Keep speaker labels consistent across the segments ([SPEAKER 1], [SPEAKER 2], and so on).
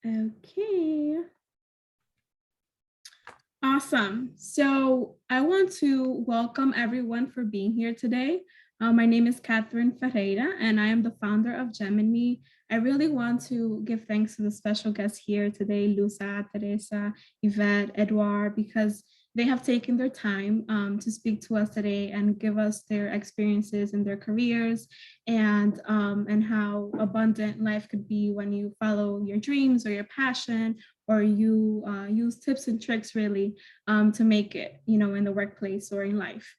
[SPEAKER 1] Okay. Awesome. So I want to welcome everyone for being here today. My name is Kateryn Ferreira, and I am the founder of Geminme. I really want to give thanks to the special guests here today, Lusa, Teresa, Yvette, Edouard, because they have taken their time to speak to us today and give us their experiences in their careers and how abundant life could be when you follow your dreams or your passion or you use tips and tricks really to make it, in the workplace or in life.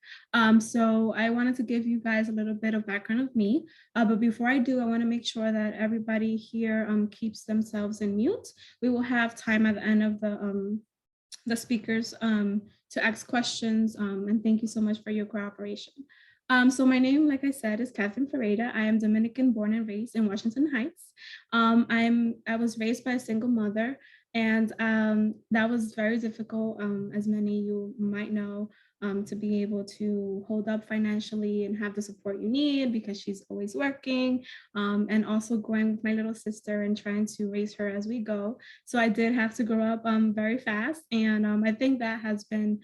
[SPEAKER 1] So I wanted to give you guys a little bit of background of me. But before I do, I want to make sure that everybody here keeps themselves in mute. We will have time at the end of the speakers to ask questions. And thank you so much for your cooperation. So my name, like I said, is Kateryn Ferreira. I am Dominican born and raised in Washington Heights. I was raised by a single mother, and that was very difficult, as many you might know, to be able to hold up financially and have the support you need because she's always working, and also growing with my little sister and trying to raise her as we go. So I did have to grow up very fast, and I think that has been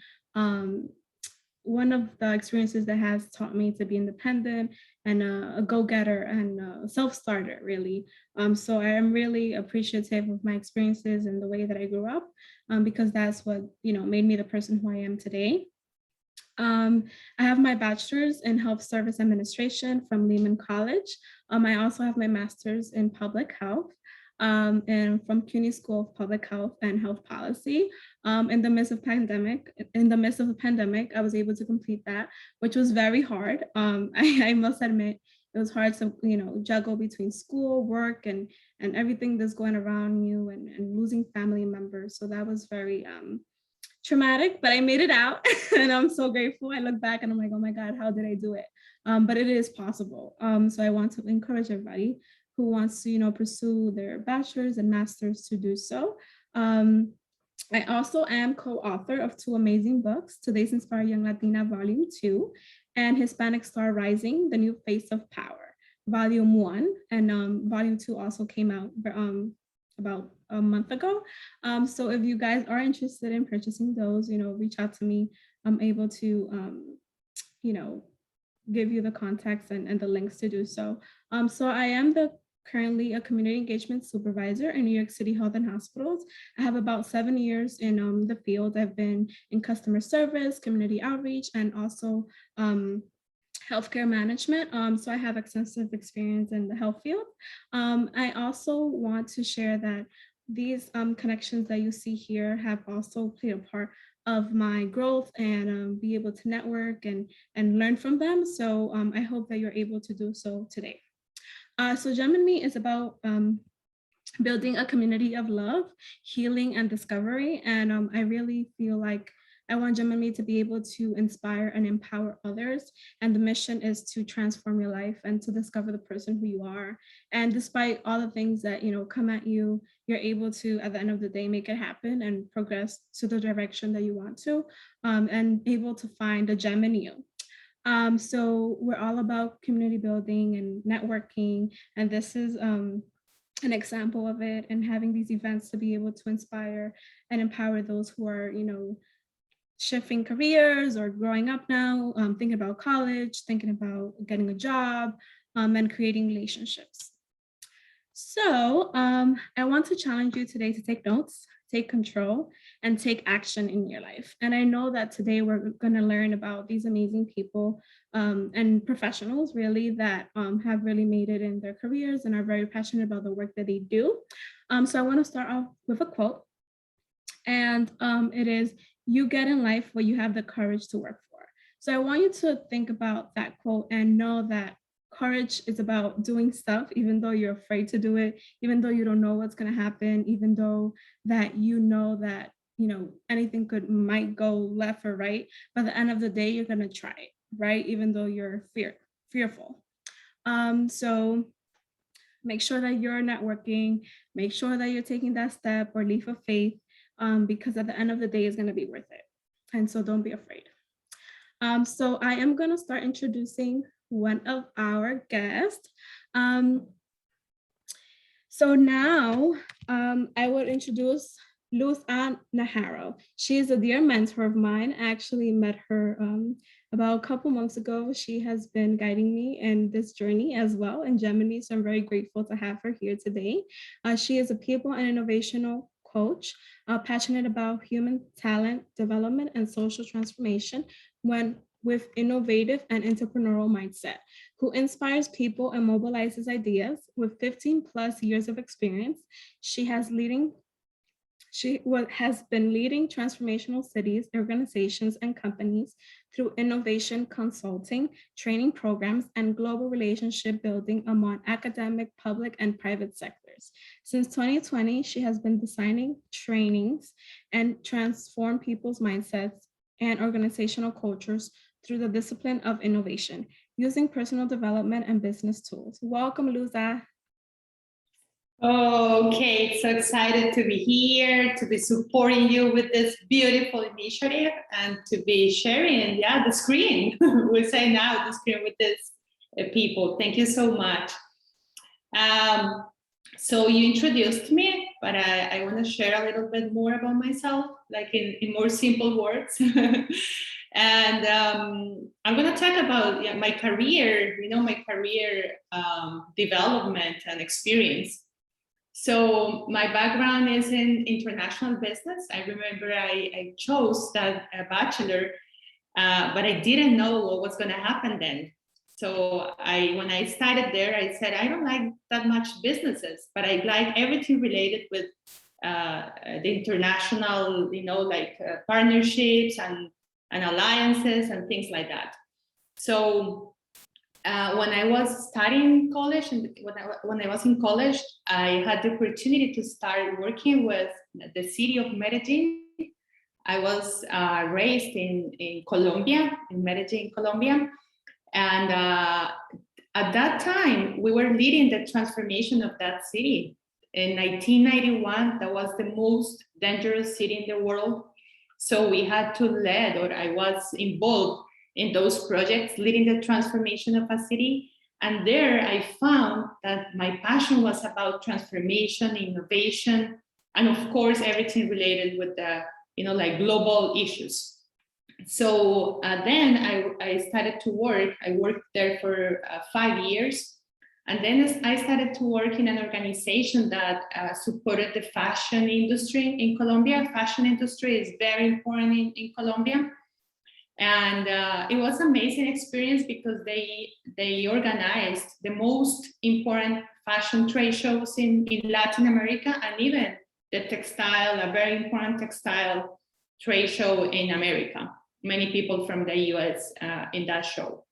[SPEAKER 1] one of the experiences that has taught me to be independent and a go-getter and a self-starter, really. So I am really appreciative of my experiences and the way that I grew up, because that's what, made me the person who I am today. I have my bachelor's in health service administration from Lehman College. I also have my master's in public health, and from CUNY School of Public Health and Health Policy. In the midst of the pandemic, I was able to complete that, which was very hard. I must admit, it was hard to, juggle between school, work, and everything that's going around you and losing family members. So that was very traumatic, but I made it out and I'm so grateful. I look back and I'm like, oh my God, how did I do it? But it is possible. So I want to encourage everybody who wants to, pursue their bachelor's and master's to do so. I also am co-author of two amazing books, Today's Inspire Young Latina, Volume 2, and Hispanic Star Rising, The New Face of Power, Volume 1, and Volume 2 also came out about a month ago. So if you guys are interested in purchasing those, reach out to me. I'm able to, give you the contacts and the links to do so. So I am currently a community engagement supervisor in New York City Health and Hospitals. I have about 7 years in the field. I've been in customer service, community outreach, and also healthcare management. So I have extensive experience in the health field. I also want to share that these connections that you see here have also played a part of my growth and be able to network and learn from them. So I hope that you're able to do so today. So Geminme is about building a community of love, healing, and discovery. And I really feel like I want Geminme to be able to inspire and empower others. And the mission is to transform your life and to discover the person who you are. And despite all the things that, come at you, you're able to, at the end of the day, make it happen and progress to the direction that you want to, and able to find a gem in you. So we're all about community building and networking. And this is an example of it, and having these events to be able to inspire and empower those who are, shifting careers or growing up now, thinking about college, thinking about getting a job, and creating relationships. So I want to challenge you today to take notes, take control, and take action in your life. And I know that today we're going to learn about these amazing people and professionals really that have really made it in their careers and are very passionate about the work that they do. So I want to start off with a quote. And it is, you get in life what you have the courage to work for. So I want you to think about that quote and know that courage is about doing stuff, even though you're afraid to do it, even though you don't know what's going to happen, even though that that, anything might go left or right. But at the end of the day, you're going to try it, right? Even though you're fearful. So make sure that you're networking, make sure that you're taking that step or leap of faith, because at the end of the day, it's going to be worth it. And so don't be afraid. So I am going to start introducing one of our guests. So now I will introduce Luz Ann Naharo. She is a dear mentor of mine. I actually met her about a couple months ago. She has been guiding me in this journey as well in Geminme, so I'm very grateful to have her here today. She is a people and innovational coach, passionate about human talent development and social transformation when with innovative and entrepreneurial mindset, who inspires people and mobilizes ideas. With 15 plus years of experience, she has been leading transformational cities, organizations, and companies through innovation consulting, training programs, and global relationship building among academic, public, and private sectors. Since 2020, she has been designing trainings and transform people's mindsets and organizational cultures through the discipline of innovation, using personal development and business tools. Welcome, Luza.
[SPEAKER 2] Okay, so excited to be here, to be supporting you with this beautiful initiative and to be sharing, the screen. We say now the screen with this people. Thank you so much. So you introduced me, but I want to share a little bit more about myself, like in more simple words. And I'm going to talk about my career, my career development and experience. So my background is in international business. I remember I chose that bachelor, but I didn't know what was going to happen then. So when I started there, I said, I don't like that much businesses, but I like everything related with the international, partnerships and alliances and things like that. So when I was studying college and when I was in college, I had the opportunity to start working with the city of Medellin. I was raised in Colombia, in Medellin, Colombia. And at that time, we were leading the transformation of that city. In 1991, that was the most dangerous city in the world. So we had to lead, or I was involved in those projects, leading the transformation of a city. And there I found that my passion was about transformation, innovation, and of course, everything related with the, global issues. So then I started to work. I worked there for 5 years. And then I started to work in an organization that supported the fashion industry in Colombia. Fashion industry is very important in Colombia. And it was an amazing experience because they organized the most important fashion trade shows in Latin America, and even a very important textile trade show in America. Many people from the US in that show.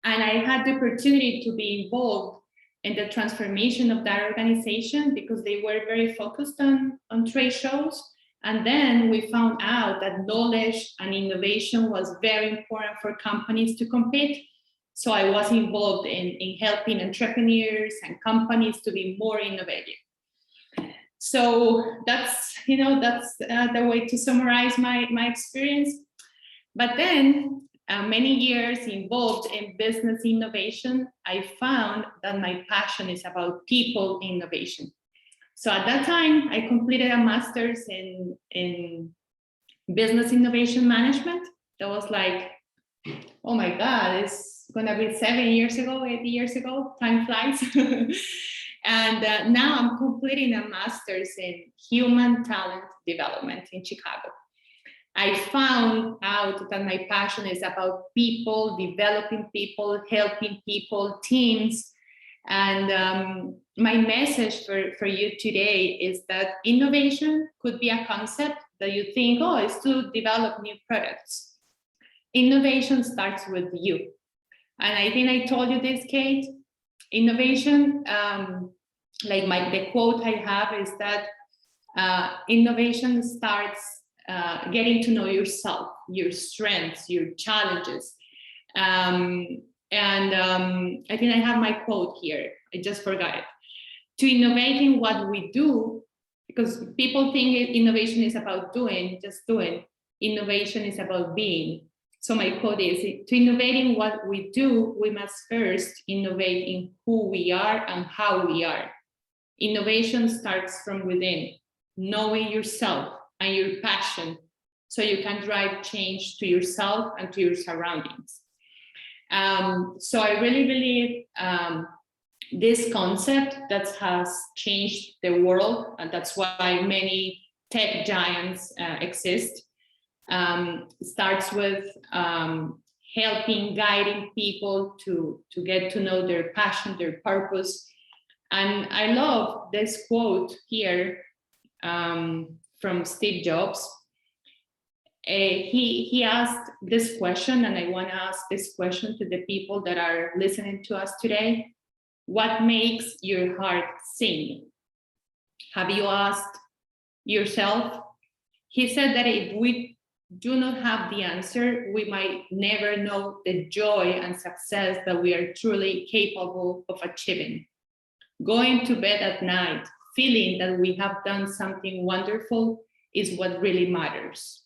[SPEAKER 2] And I had the opportunity to be involved in the transformation of that organization because they were very focused on trade shows. And then we found out that knowledge and innovation was very important for companies to compete. So I was involved in helping entrepreneurs and companies to be more innovative. So that's the way to summarize my experience. But then many years involved in business innovation, I found that my passion is about people innovation. So at that time, I completed a master's in business innovation management. That was like, oh my God, it's gonna be 7 years ago, 8 years ago, time flies. And now I'm completing a master's in human talent development in Chicago. I found out that my passion is about people, developing people, helping people, teams. And my message for you today is that innovation could be a concept that you think, oh, it's to develop new products. Innovation starts with you. And I think I told you this, Kate. Innovation, the quote I have is that innovation starts getting to know yourself, your strengths, your challenges. I think I have my quote here. I just forgot it. To innovate in what we do, because people think innovation is about just doing. Innovation is about being. So my quote is, to innovate in what we do, we must first innovate in who we are and how we are. Innovation starts from within, knowing yourself and your passion, so you can drive change to yourself and to your surroundings. So I really believe this concept that has changed the world, and that's why many tech giants exist, starts with helping, guiding people to get to know their passion, their purpose. And I love this quote here from Steve Jobs. He asked this question, and I want to ask this question to the people that are listening to us today. What makes your heart sing? Have you asked yourself? He said that if we do not have the answer, we might never know the joy and success that we are truly capable of achieving. Going to bed at night, feeling that we have done something wonderful, is what really matters.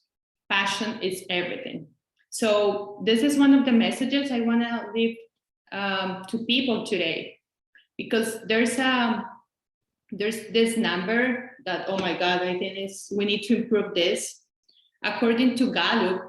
[SPEAKER 2] Passion is everything. So this is one of the messages I want to leave to people today, because there's this number that, oh my God, I think we need to improve this. According to Gallup,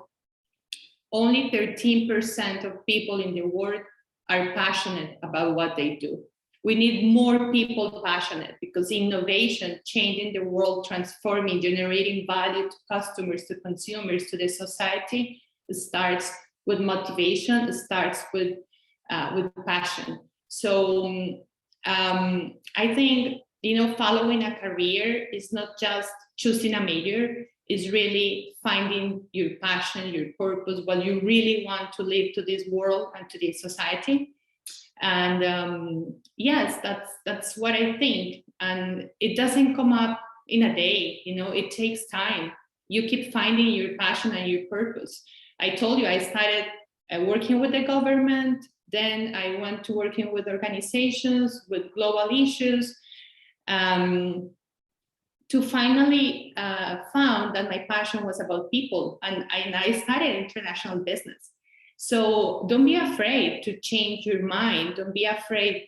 [SPEAKER 2] only 13% of people in the world are passionate about what they do. We need more people passionate, because innovation, changing the world, transforming, generating value to customers, to consumers, to the society, starts with motivation, it starts with passion. So I think, following a career is not just choosing a major, is really finding your passion, your purpose, what you really want to live to this world and to this society. And yes, that's what I think. And it doesn't come up in a day, it takes time. You keep finding your passion and your purpose. I told you, I started working with the government, then I went to working with organizations, with global issues, to finally found that my passion was about people, and I started international business. So don't be afraid to change your mind. Don't be afraid.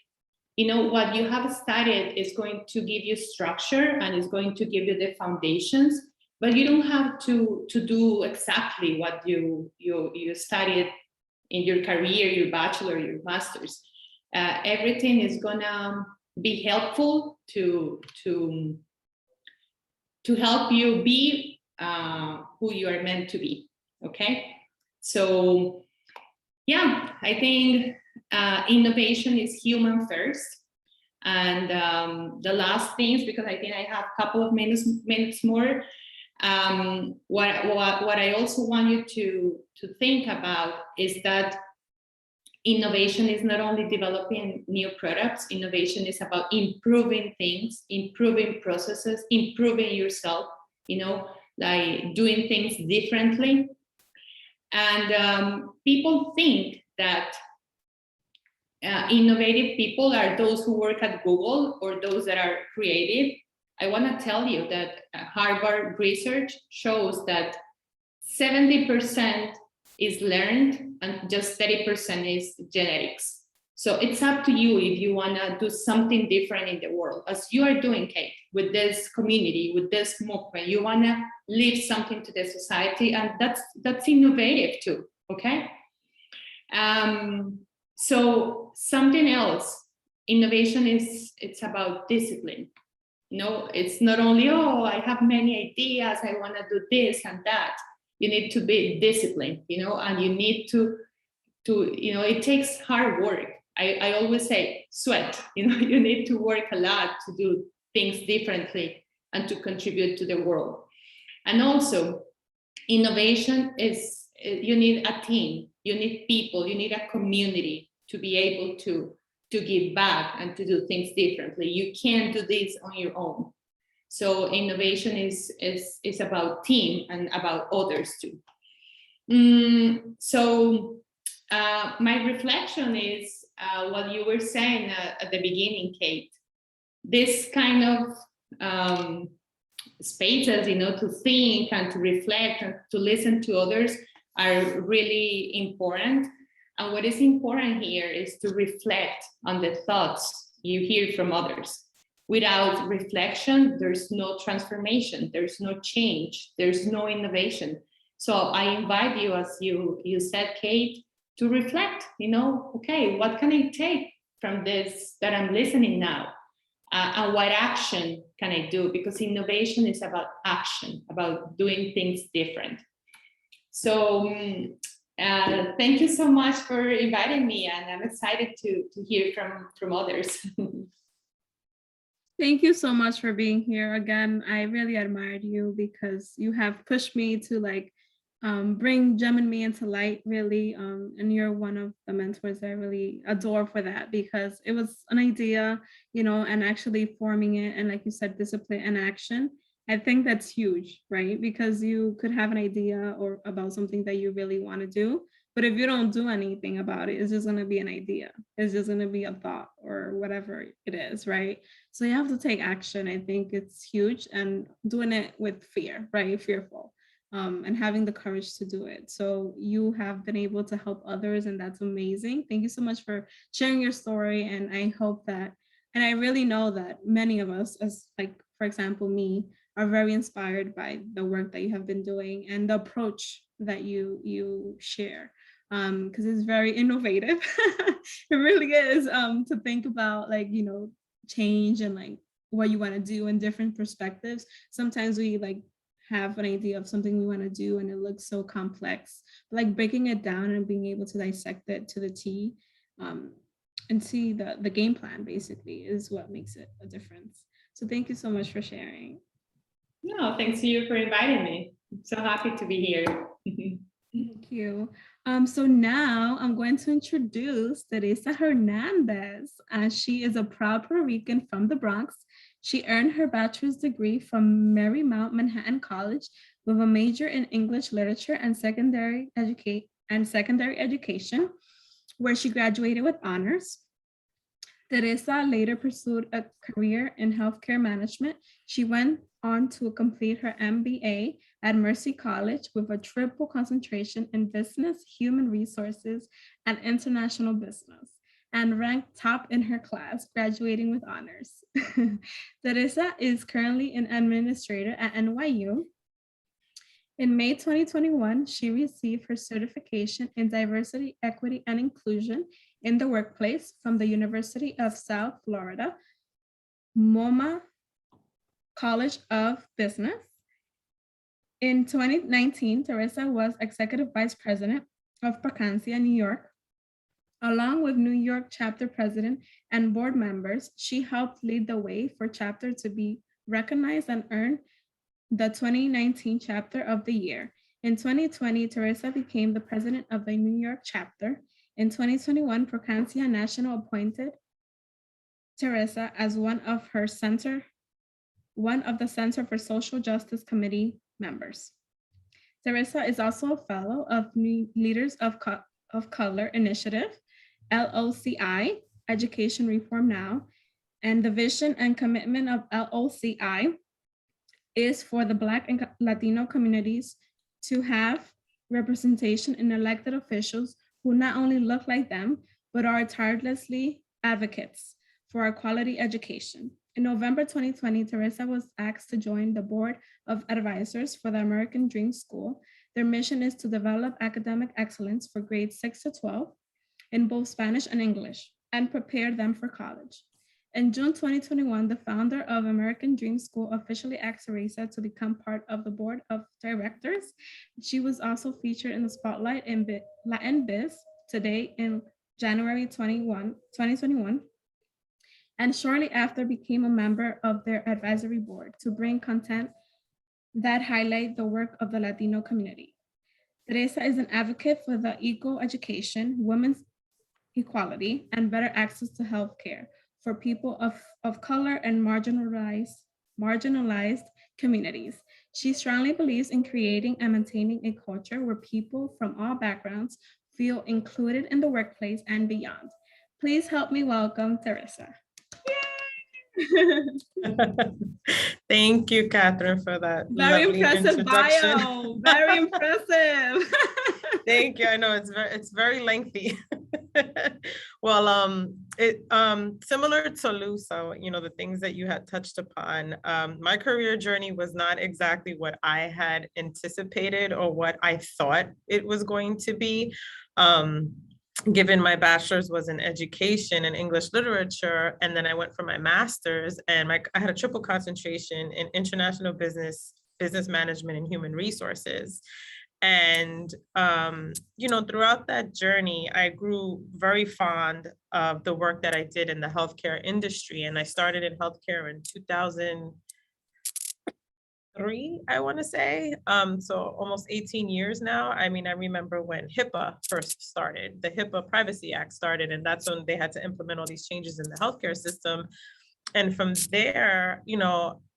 [SPEAKER 2] What you have studied is going to give you structure and is going to give you the foundations, but you don't have to do exactly what you studied in your career, your bachelor, your master's. Everything is gonna be helpful to help you be who you are meant to be. Okay, so yeah, I think innovation is human first. And the last things, because I think I have a couple of minutes more. What I also want you to think about is that innovation is not only developing new products. Innovation is about improving things, improving processes, improving yourself, like doing things differently. And people think that innovative people are those who work at Google or those that are creative. I want to tell you that Harvard research shows that 70% is learned and just 30% is genetics. So it's up to you if you want to do something different in the world, as you are doing, Kate, with this community, with this movement. You want to leave something to the society, and that's innovative too, okay? So something else, innovation it's about discipline. It's not only, oh, I have many ideas, I want to do this and that. You need to be disciplined, and you need to it takes hard work. I always say sweat, you need to work a lot to do things differently and to contribute to the world. And also, innovation is, you need a team, you need people, you need a community to be able to give back and to do things differently. You can't do this on your own. So innovation is about team and about others too. So my reflection is what you were saying at the beginning, Kate. This kind of spaces, to think and to reflect and to listen to others are really important. And what is important here is to reflect on the thoughts you hear from others. Without reflection, there's no transformation, there's no change, there's no innovation. So I invite you, as you said, Kate, to reflect, okay, what can I take from this that I'm listening now? And what action can I do? Because innovation is about action, about doing things different. So thank you so much for inviting me, and I'm excited to hear from others.
[SPEAKER 1] Thank you so much for being here. Again, I really admired you because you have pushed me to bring Geminme into light, really. And you're one of the mentors I really adore for that, because it was an idea, and actually forming it. And like you said, discipline and action. I think that's huge, right? Because you could have an idea or about something that you really want to do, but if you don't do anything about it, it's just going to be an idea. It's just going to be a thought or whatever it is, right? So you have to take action. I think it's huge, and doing it with fear, right? Fearful, and having the courage to do it. So you have been able to help others, and that's amazing. Thank you so much for sharing your story. And I hope that, and I really know that many of us, as for example, me, are very inspired by the work that you have been doing and the approach that you share, because it's very innovative. It really is, to think about change and what you want to do in different perspectives. Sometimes we have an idea of something we want to do and it looks so complex, but breaking it down and being able to dissect it to the T, and see the game plan basically is what makes it a difference. So thank you so much for sharing.
[SPEAKER 2] No, thanks to you for inviting me. I'm so happy to be here.
[SPEAKER 1] Thank you. So now I'm going to introduce Teresa Hernandez. She is a proud Puerto Rican from the Bronx. She earned her bachelor's degree from Marymount Manhattan College with a major in English literature and secondary education, where she graduated with honors. Teresa later pursued a career in healthcare management. She went on to complete her MBA at Mercy College with a triple concentration in business, human resources, and international business, and ranked top in her class, graduating with honors. Teresa is currently an administrator at NYU. In May 2021, she received her certification in diversity, equity, and inclusion in the workplace from the University of South Florida, MoMA College of Business. In 2019, Teresa was Executive Vice President of Pracancia, New York. Along with New York chapter president and board members, she helped lead the way for chapter to be recognized and earn the 2019 chapter of the year. In 2020, Teresa became the president of the New York chapter. In 2021, Pracancia National appointed Teresa as one of the Center for Social Justice Committee members. Teresa is also a fellow of New Leaders of Color Initiative, LOCI, Education Reform Now, and the vision and commitment of LOCI is for the Black and Latino communities to have representation in elected officials who not only look like them, but are tirelessly advocates for a quality education. In November 2020, Teresa was asked to join the board of advisors for the American Dream School. Their mission is to develop academic excellence for grades 6 to 12 in both Spanish and English, and prepare them for college. In June 2021, the founder of American Dream School officially asked Teresa to become part of the board of directors. She was also featured in the spotlight in Latin Biz Today in January 2021, and shortly after became a member of their advisory board to bring content that highlight the work of the Latino community. Teresa is an advocate for the equal education, women's equality, and better access to healthcare for people of color and marginalized communities. She strongly believes in creating and maintaining a culture where people from all backgrounds feel included in the workplace and beyond. Please help me welcome Teresa.
[SPEAKER 3] Thank you, Kateryn, for that.
[SPEAKER 1] Very impressive bio. Very impressive.
[SPEAKER 3] Thank you. I know it's very lengthy. Well, similar to Lou, so the things that you had touched upon, my career journey was not exactly what I had anticipated or what I thought it was going to be. Given my bachelor's was in education and English literature, and then I went for my master's, and I had a triple concentration in international business management, and human resources. And, throughout that journey, I grew very fond of the work that I did in the healthcare industry. And I started in healthcare in 2003, I want to say. So almost 18 years now. I mean, I remember when HIPAA first started, the HIPAA Privacy Act started, and that's when they had to implement all these changes in the healthcare system. And from there,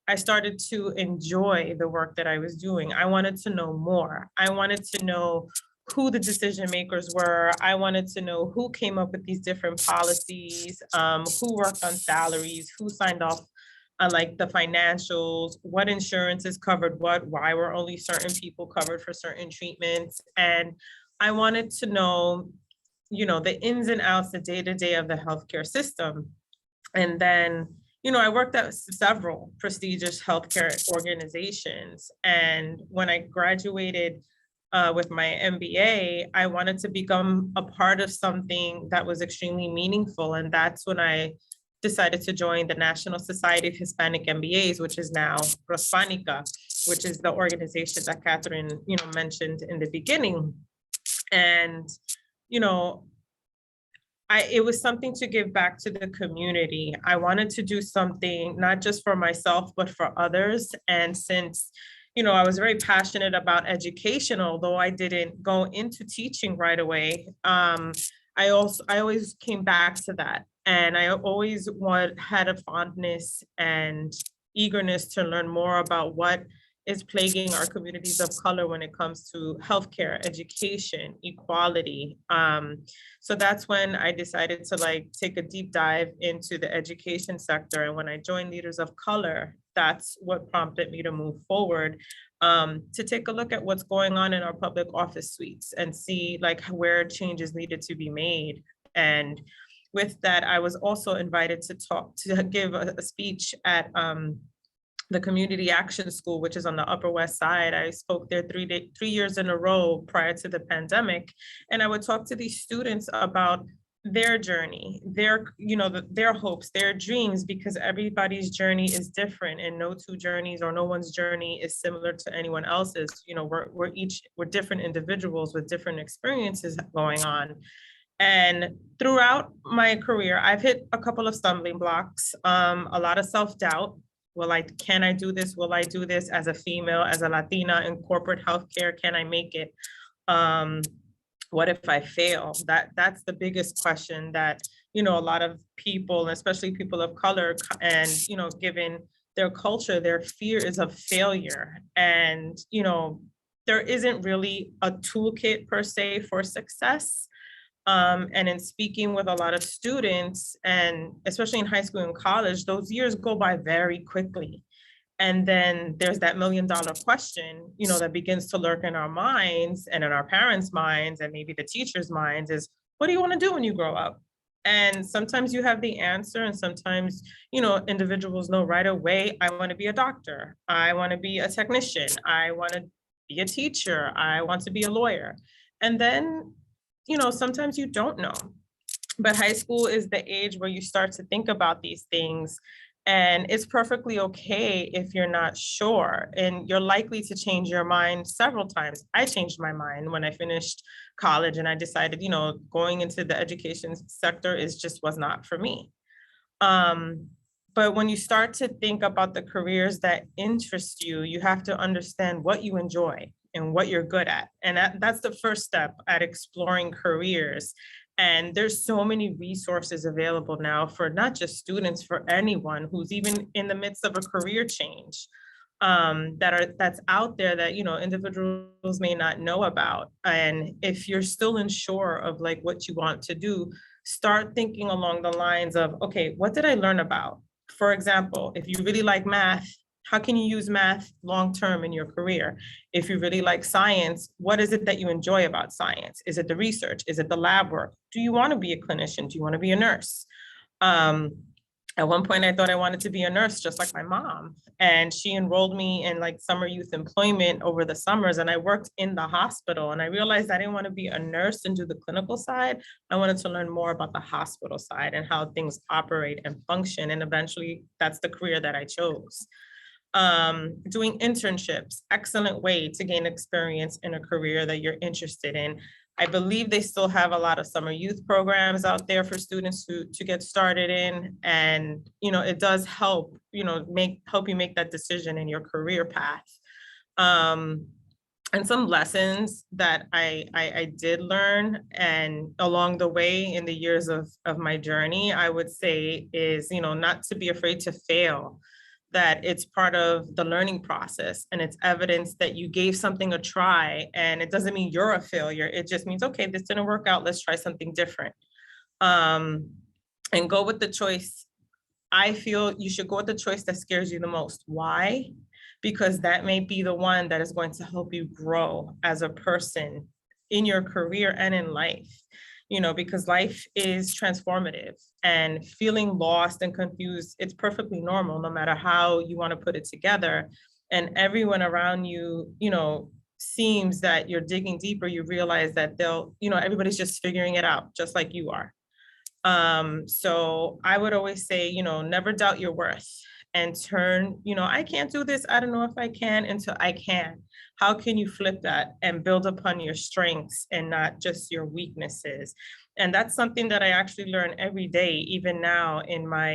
[SPEAKER 3] I started to enjoy the work that I was doing. I wanted to know more. I wanted to know who the decision makers were. I wanted to know who came up with these different policies, who worked on salaries, who signed off on like the financials, what insurances covered what, why were only certain people covered for certain treatments. And I wanted to know, the ins and outs, the day-to-day of the healthcare system. And then, I worked at several prestigious healthcare organizations. And when I graduated with my MBA, I wanted to become a part of something that was extremely meaningful. And that's when I decided to join the National Society of Hispanic MBAs, which is now Prospanica, which is the organization that Kateryn, mentioned in the beginning. And, it was something to give back to the community. I wanted to do something not just for myself, but for others. And since, I was very passionate about education, although I didn't go into teaching right away, I always came back to that. And I always had a fondness and eagerness to learn more about what is plaguing our communities of color when it comes to healthcare, education, equality. So that's when I decided to take a deep dive into the education sector. And when I joined Leaders of Color, that's what prompted me to move forward, to take a look at what's going on in our public office suites and see where changes needed to be made. And with that, I was also invited to give a speech at the Community Action School, which is on the Upper West Side. I spoke there 3 years in a row prior to the pandemic. And I would talk to these students about their journey, their hopes, their dreams, because everybody's journey is different, and no two journeys or no one's journey is similar to anyone else's. We're different individuals with different experiences going on. And throughout my career, I've hit a couple of stumbling blocks, a lot of self-doubt. Can I do this? Will I do this as a female, as a Latina in corporate healthcare? Can I make it? What if I fail? That's the biggest question that, a lot of people, especially people of color, and, given their culture, their fear is of failure. And, there isn't really a toolkit per se for success. And in speaking with a lot of students, and especially in high school and college, those years go by very quickly. And then there's that $1 million question, that begins to lurk in our minds and in our parents' minds, and maybe the teachers' minds, is, what do you want to do when you grow up? And sometimes you have the answer, and sometimes, individuals know right away, I want to be a doctor, I want to be a technician, I want to be a teacher, I want to be a lawyer. And then, sometimes you don't know. But high school is the age where you start to think about these things. And it's perfectly okay if you're not sure, and you're likely to change your mind several times. I changed my mind when I finished college, and I decided, going into the education sector was not for me. But when you start to think about the careers that interest you, you have to understand what you enjoy and what you're good at. And that's the first step at exploring careers. And there's so many resources available now for not just students, for anyone who's even in the midst of a career change, that's out there that, individuals may not know about. And if you're still unsure of what you want to do, start thinking along the lines of, okay, what did I learn about? For example, if you really like math, How can you use math long-term in your career? If you really like science, what is it that you enjoy about science? Is it the research? Is it the lab work? Do you want to be a clinician? Do you want to be a nurse? At one point, I thought I wanted to be a nurse, just like my mom. And she enrolled me in like summer youth employment over the summers. And I worked in the hospital. And I realized I didn't want to be a nurse and do the clinical side. I wanted to learn more about the hospital side and how things operate and function. And eventually, that's the career that I chose. Doing internships, excellent way to gain experience in a career that you're interested in. I believe they still have a lot of summer youth programs out there for students to get started in. And, it does help, help you make that decision in your career path. And some lessons that I did learn and along the way in the years of my journey, I would say is, not to be afraid to fail, that it's part of the learning process and it's evidence that you gave something a try, and it doesn't mean you're a failure. It just means, okay, this didn't work out. Let's try something different. And go with the choice. I feel you should go with the choice that scares you the most. Why? Because that may be the one that is going to help you grow as a person in your career and in life. Because life is transformative, and feeling lost and confused, it's perfectly normal, no matter how you want to put it together. And everyone around you, seems that you're digging deeper, you realize that everybody's just figuring it out, just like you are. So I would always say, never doubt your worth, and turn, I can't do this, I don't know if I can, into I can. How can you flip that and build upon your strengths and not just your weaknesses? And that's something that I actually learn every day, even now in my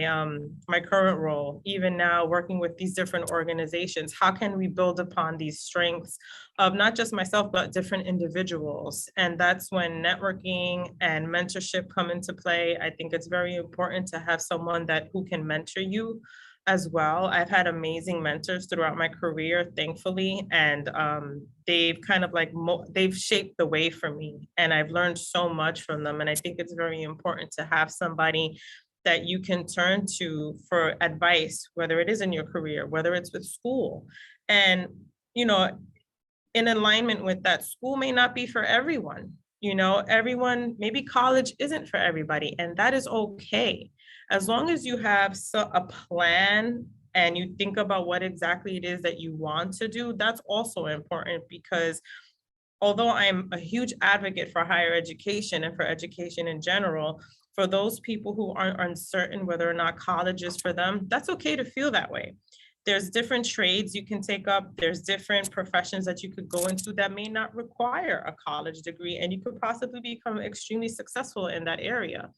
[SPEAKER 3] current role, even now working with these different organizations. How can we build upon these strengths of not just myself, but different individuals? And that's when networking and mentorship come into play. I think it's very important to have someone who can mentor you as well. I've had amazing mentors throughout my career, thankfully, and they've kind of they've shaped the way for me, and I've learned so much from them. And I think it's very important to have somebody that you can turn to for advice, whether it is in your career, whether it's with school. And, in alignment with that, school may not be for everyone. Everyone, maybe college isn't for everybody, and that is okay. As long as you have a plan and you think about what exactly it is that you want to do, that's also important, because although I'm a huge advocate for higher education and for education in general, for those people who are uncertain whether or not college is for them, that's okay to feel that way. There's different trades you can take up. There's different professions that you could go into that may not require a college degree, and you could possibly become extremely successful in that area.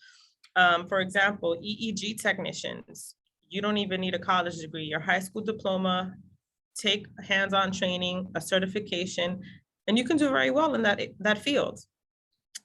[SPEAKER 3] For example, EEG technicians, you don't even need a college degree. Your high school diploma, take hands-on training, a certification, and you can do very well in that field.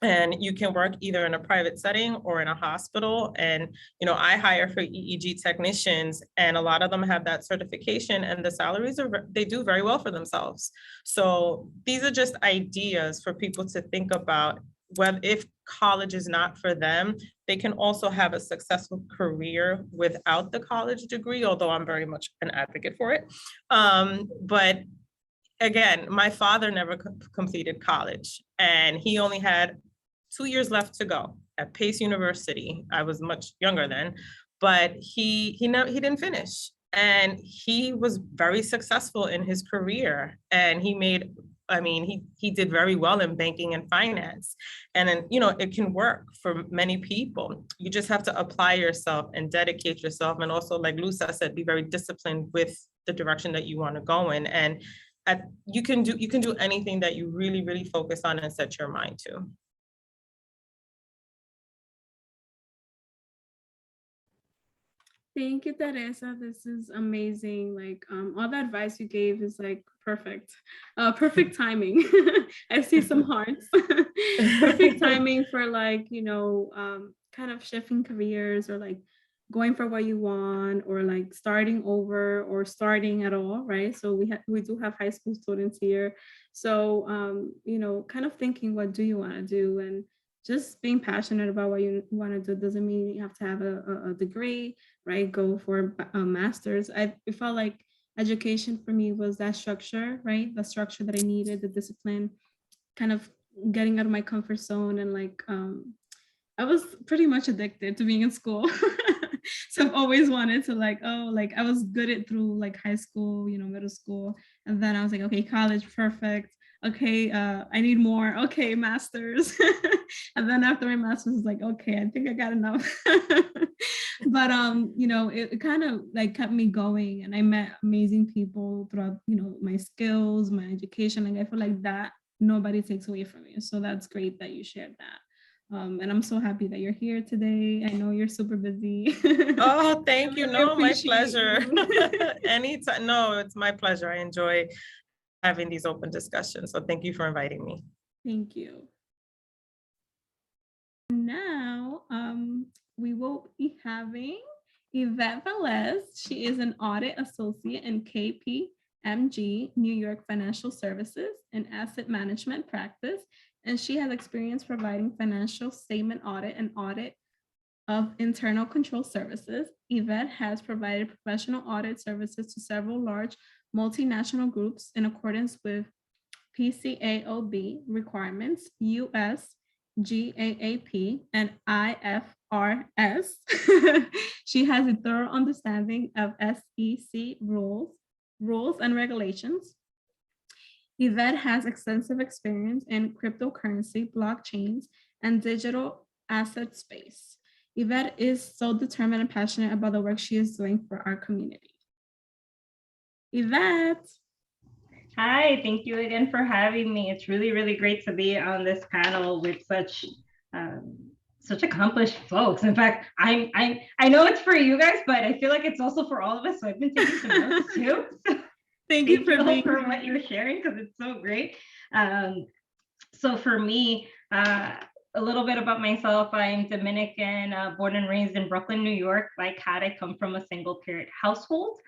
[SPEAKER 3] And you can work either in a private setting or in a hospital. And, I hire for EEG technicians, and a lot of them have that certification, and the salaries they do very well for themselves. So these are just ideas for people to think about. Well, if college is not for them, they can also have a successful career without the college degree, although I'm very much an advocate for it. But again, my father never completed college, and he only had 2 years left to go at Pace University. I was much younger then, but he didn't finish. And he was very successful in his career, and he did very well in banking and finance. And then, it can work for many people. You just have to apply yourself and dedicate yourself. And also, like Lusa said, be very disciplined with the direction that you want to go in. And you can do anything that you really, really focus on and set your mind to.
[SPEAKER 1] Thank you, Teresa. This is amazing. Like all the advice you gave is like perfect. Perfect timing. I see some hearts. Perfect timing for kind of shifting careers, or like going for what you want, or like starting over, or starting at all, right? So we do have high school students here. So kind of thinking, what do you want to do? And just being passionate about what you want to do doesn't mean you have to have a degree, right? Go for a master's. I felt like, education for me was that structure, right? The structure that I needed, the discipline, kind of getting out of my comfort zone, and like I was pretty much addicted to being in school. So I've always wanted to like, oh, like I was good at through like high school, middle school. And then I was like, okay, college, perfect. Okay, I need more. Okay, masters. And then after my masters, was like, okay, I think I got enough. But it kind of like kept me going, and I met amazing people throughout, my skills, my education. Like I feel like that nobody takes away from you. So that's great that you shared that. And I'm so happy that you're here today. I know you're super busy.
[SPEAKER 3] Oh, thank
[SPEAKER 1] I
[SPEAKER 3] you.
[SPEAKER 1] really
[SPEAKER 3] No, my
[SPEAKER 1] appreciate
[SPEAKER 3] pleasure.
[SPEAKER 1] you.
[SPEAKER 3] Anytime. No, it's my pleasure. I enjoy having these open discussions. So thank you for inviting me.
[SPEAKER 1] Thank you. Now, we will be having Yvette Velez. She is an audit associate in KPMG, New York Financial Services and Asset Management Practice. And she has experience providing financial statement audit and audit of internal control services. Yvette has provided professional audit services to several large multinational groups in accordance with PCAOB requirements, US GAAP, and IFRS. She has a thorough understanding of SEC rules and regulations. Yvette has extensive experience in cryptocurrency, blockchains, and digital asset space. Yvette is so determined and passionate about the work she is doing for our community. Yvette.
[SPEAKER 4] Hi, thank you again for having me. It's really, really great to be on this panel with such accomplished folks. In fact, I know it's for you guys, but I feel like it's also for all of us. So I've been taking some notes too.
[SPEAKER 1] Thank you for
[SPEAKER 4] what you're sharing, because it's so great. So for me, a little bit about myself. I'm Dominican, born and raised in Brooklyn, New York. Like Kat, I come from a single parent household.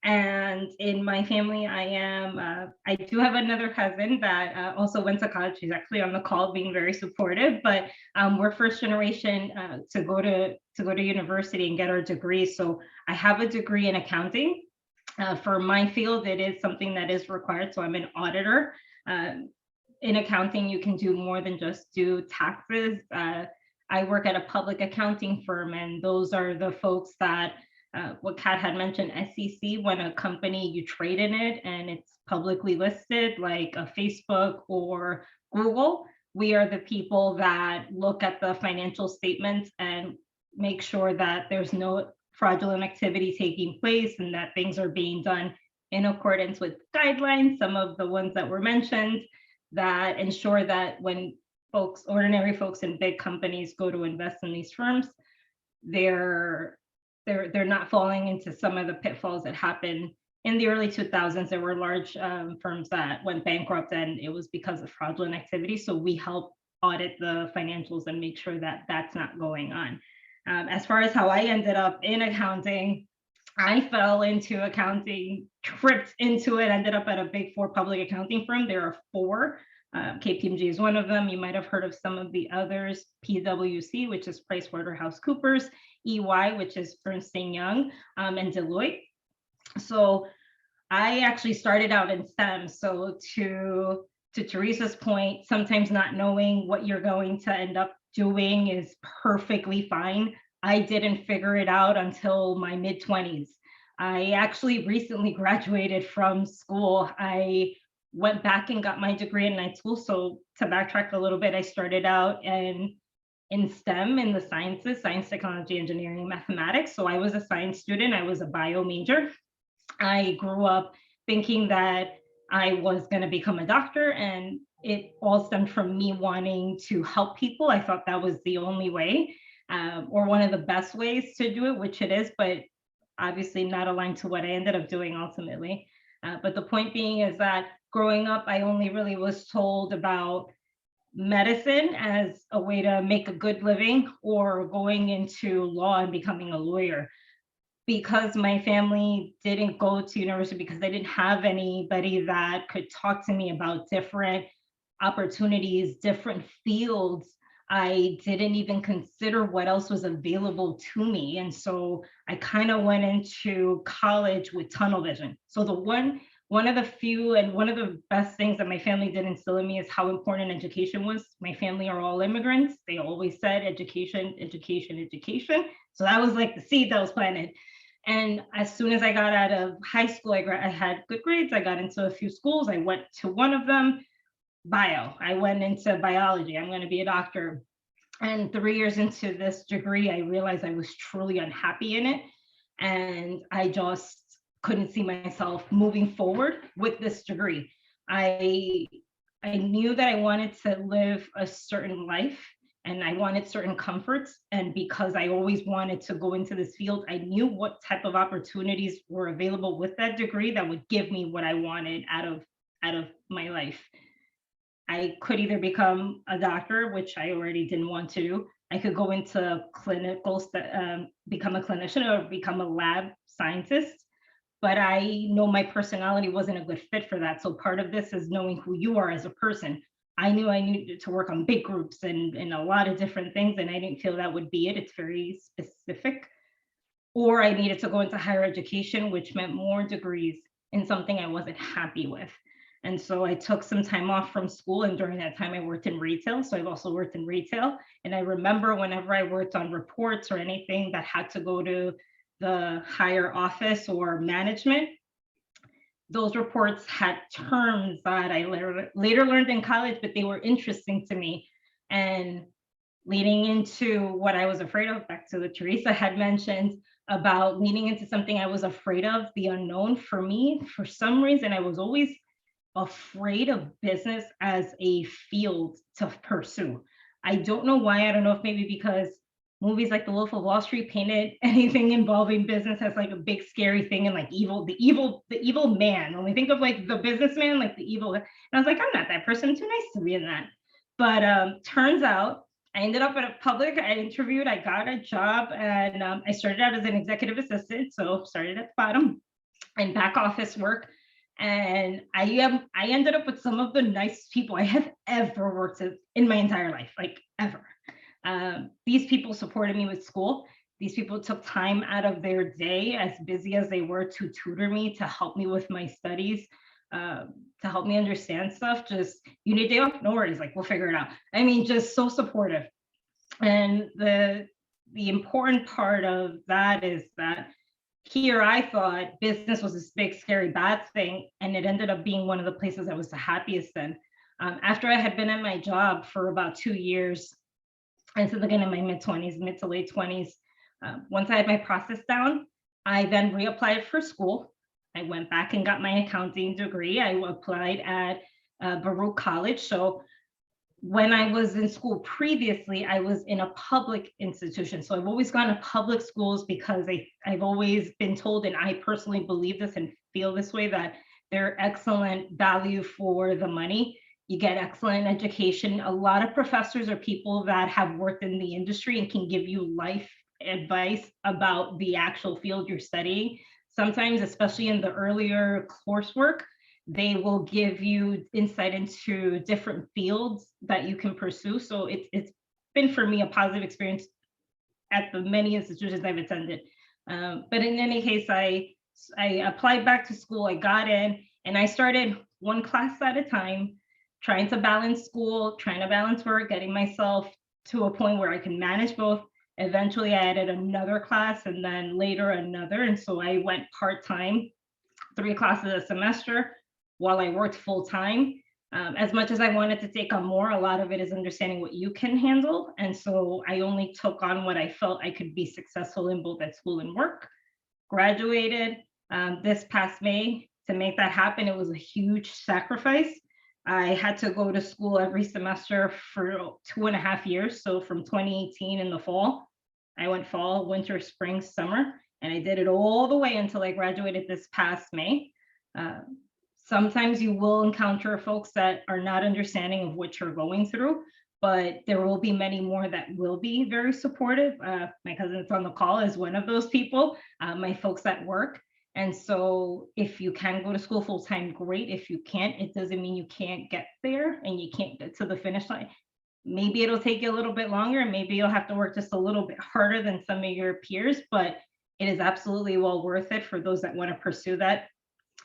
[SPEAKER 4] And in my family, I do have another cousin that also went to college. She's actually on the call, being very supportive, but we're first generation to go to university and get our degrees. So I have a degree in accounting. For my field, it is something that is required. So I'm an auditor. In accounting, you can do more than just do taxes. I work at a public accounting firm, and those are the folks that what Kat had mentioned, SEC, when a company, you trade in it and it's publicly listed, like a Facebook or Google, we are the people that look at the financial statements and make sure that there's no fraudulent activity taking place and that things are being done in accordance with guidelines, some of the ones that were mentioned, that ensure that when ordinary folks in big companies go to invest in these firms, they're not falling into some of the pitfalls that happened in the early 2000s. There were large firms that went bankrupt, and it was because of fraudulent activity. So we help audit the financials and make sure that that's not going on. As far as how I ended up in accounting, I fell into accounting, tripped into it, ended up at a big four public accounting firm. There are four. KPMG is one of them. You might have heard of some of the others. PwC, which is PricewaterhouseCoopers, EY, which is Ernst & Young, and Deloitte. So I actually started out in STEM. So to Teresa's point, sometimes not knowing what you're going to end up doing is perfectly fine. I didn't figure it out until my mid-20s. I actually recently graduated from school. I went back and got my degree in night school. So to backtrack a little bit, I started out in STEM, in the sciences, science, technology, engineering, and mathematics. So I was a science student. I was a bio major. I grew up thinking that I was going to become a doctor, and it all stemmed from me wanting to help people. I thought that was the only way, or one of the best ways to do it, which it is, but obviously not aligned to what I ended up doing ultimately. But the point being is that growing up, I only really was told about medicine as a way to make a good living, or going into law and becoming a lawyer. Because my family didn't go to university, because they didn't have anybody that could talk to me about different opportunities, different fields, I didn't even consider what else was available to me. And so I kind of went into college with tunnel vision. So one of the few and one of the best things that my family did instill in me is how important education was. My family are all immigrants. They always said education, education, education. So that was like the seed that was planted. And as soon as I got out of high school, I had good grades. I got into a few schools. I went to one of them, bio. I went into biology. I'm going to be a doctor. And 3 years into this degree, I realized I was truly unhappy in it. And I just couldn't see myself moving forward with this degree. I knew that I wanted to live a certain life and I wanted certain comforts. And because I always wanted to go into this field, I knew what type of opportunities were available with that degree that would give me what I wanted out of my life. I could either become a doctor, which I already didn't want to do. I could go into become a clinician or become a lab scientist. But I know my personality wasn't a good fit for that. So part of this is knowing who you are as a person. I knew I needed to work on big groups and a lot of different things, and I didn't feel that would be it. It's very specific. Or I needed to go into higher education, which meant more degrees in something I wasn't happy with. And so I took some time off from school, and during that time I worked in retail. So I've also worked in retail. And I remember whenever I worked on reports or anything that had to go to the higher office or management, those reports had terms that I later learned in college, but they were interesting to me. And leading into what I was afraid of, back to what Teresa had mentioned about leaning into something I was afraid of, the unknown. For me, for some reason, I was always afraid of business as a field to pursue. I don't know why. I don't know if maybe because movies like The Wolf of Wall Street painted anything involving business as like a big scary thing and like the evil man. When we think of like the businessman, like the evil, and I was like, I'm not that person, I'm too nice to be in that. But turns out I ended up at a public, I interviewed, I got a job, and I started out as an executive assistant. So started at the bottom in back office work. And I ended up with some of the nicest people I have ever worked with in my entire life, like ever. These people supported me with school. These people took time out of their day, as busy as they were, to tutor me, to help me with my studies, to help me understand stuff. Just, you need a day off? No worries, like we'll figure it out. I mean, just so supportive. And the important part of that is that here I thought business was this big, scary, bad thing, and it ended up being one of the places I was the happiest in. After I had been at my job for about 2 years, and so again in my mid to late 20s, once I had my process down, I then reapplied for school. I went back and got my accounting degree. I applied at Baruch College. So when I was in school previously, I was in a public institution. So I've always gone to public schools because I've always been told, and I personally believe this and feel this way, that they're excellent value for the money. You get excellent education. A lot of professors are people that have worked in the industry and can give you life advice about the actual field you're studying. Sometimes, especially in the earlier coursework, they will give you insight into different fields that you can pursue. So it's been for me a positive experience at the many institutions I've attended. But in any case, I applied back to school, I got in, and I started one class at a time, trying to balance school, trying to balance work, getting myself to a point where I can manage both. Eventually I added another class and then later another. And so I went part-time, 3 classes a semester, while I worked full time. As much as I wanted to take on more, a lot of it is understanding what you can handle. And so I only took on what I felt I could be successful in, both at school and work. Graduated this past May. To make that happen, it was a huge sacrifice. I had to go to school every semester for 2.5 years. So from 2018 in the fall, I went fall, winter, spring, summer, and I did it all the way until I graduated this past May. Sometimes you will encounter folks that are not understanding of what you're going through, but there will be many more that will be very supportive. My cousin that's on the call is one of those people, my folks at work. And so if you can go to school full time, great. If you can't, it doesn't mean you can't get there and you can't get to the finish line. maybe it'll take you a little bit longer, and maybe you'll have to work just a little bit harder than some of your peers, but it is absolutely well worth it for those that want to pursue that.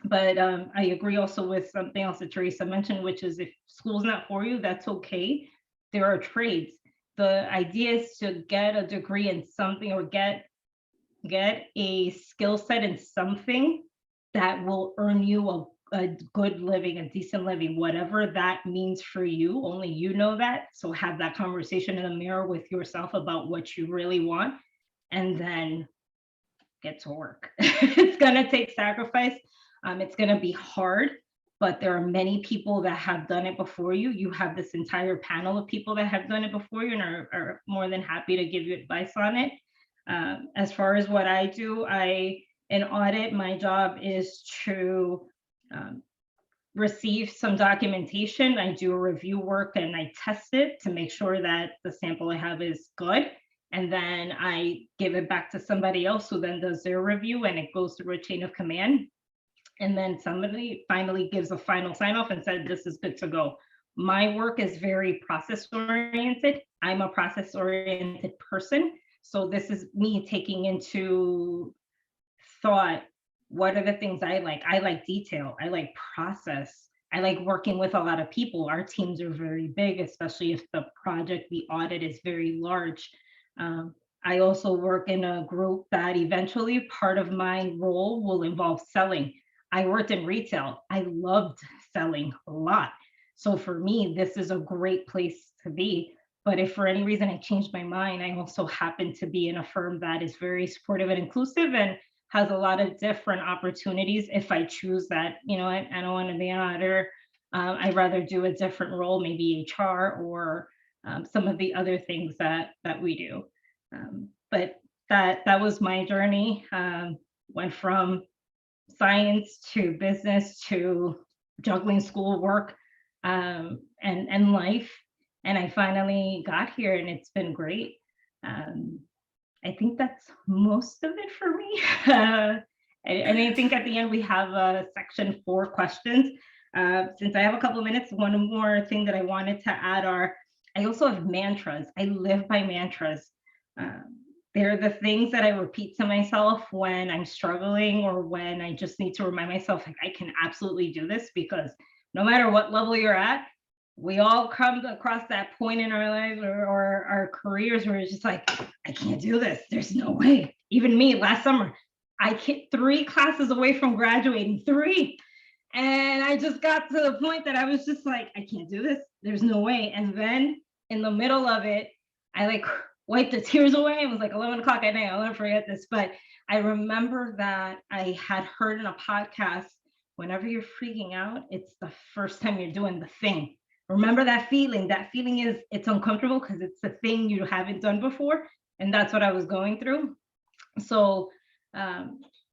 [SPEAKER 4] But I agree also with something else that Teresa mentioned, which is if school's not for you, that's okay. There are trades. The idea is to get a degree in something, or get a skill set in something that will earn you a good living, a decent living, whatever that means for you. Only you know that. So have that conversation in the mirror with yourself about what you really want, and then get to work. It's going to take sacrifice. It's going to be hard, but there are many people that have done it before you. You have this entire panel of people that have done it before you and are more than happy to give you advice on it. As far as what I do, in audit, my job is to receive some documentation. I do a review work and I test it to make sure that the sample I have is good. And then I give it back to somebody else who then does their review, and it goes through a chain of command. And then somebody finally gives a final sign off and said, this is good to go. My work is very process oriented. I'm a process oriented person. So this is me taking into thought, what are the things I like? I like detail. I like process. I like working with a lot of people. Our teams are very big, especially if the project, the audit is very large. I also work in a group that eventually part of my role will involve selling. I worked in retail. I loved selling a lot. So for me, this is a great place to be. But if for any reason I changed my mind, I also happen to be in a firm that is very supportive and inclusive and has a lot of different opportunities. If I choose that, you know, I don't want to be an auditor. I'd rather do a different role, maybe HR or some of the other things that we do. But that was my journey. Went from science to business to juggling school work and life. And I finally got here, and it's been great. I think that's most of it for me. And I think at the end we have a section 4 questions. Since I have a couple of minutes, one more thing that I wanted to add are, I also have mantras. I live by mantras. They're the things that I repeat to myself when I'm struggling or when I just need to remind myself, like, I can absolutely do this, because no matter what level you're at, we all come across that point in our lives or our careers where it's just like, I can't do this. There's no way. Even me last summer, I hit 3 classes away from graduating, 3. And I just got to the point that I was just like, I can't do this. There's no way. And then in the middle of it, I like wiped the tears away. It was like 11 o'clock at night. I'll never forget this. But I remember that I had heard in a podcast, whenever you're freaking out, it's the first time you're doing the thing. Remember that feeling. That feeling is, it's uncomfortable because it's a thing you haven't done before. And that's what I was going through. So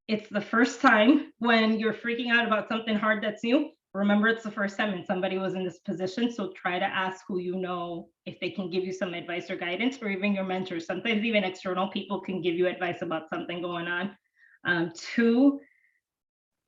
[SPEAKER 4] it's the first time when you're freaking out about something hard that's new. Remember, it's the first time and somebody was in this position. So try to ask who you know if they can give you some advice or guidance, or even your mentors. Sometimes even external people can give you advice about something going on. 2,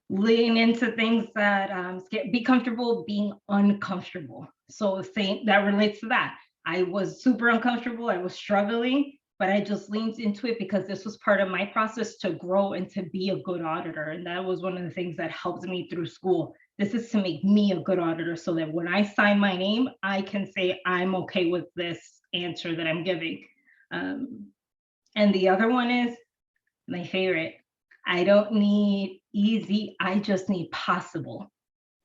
[SPEAKER 4] lean into things that be comfortable being uncomfortable. So that relates to that. I was super uncomfortable. I was struggling, but I just leaned into it because this was part of my process to grow and to be a good auditor. And that was one of the things that helped me through school. This is to make me a good auditor so that when I sign my name, I can say I'm okay with this answer that I'm giving. And the other one is my favorite. I don't need easy, I just need possible.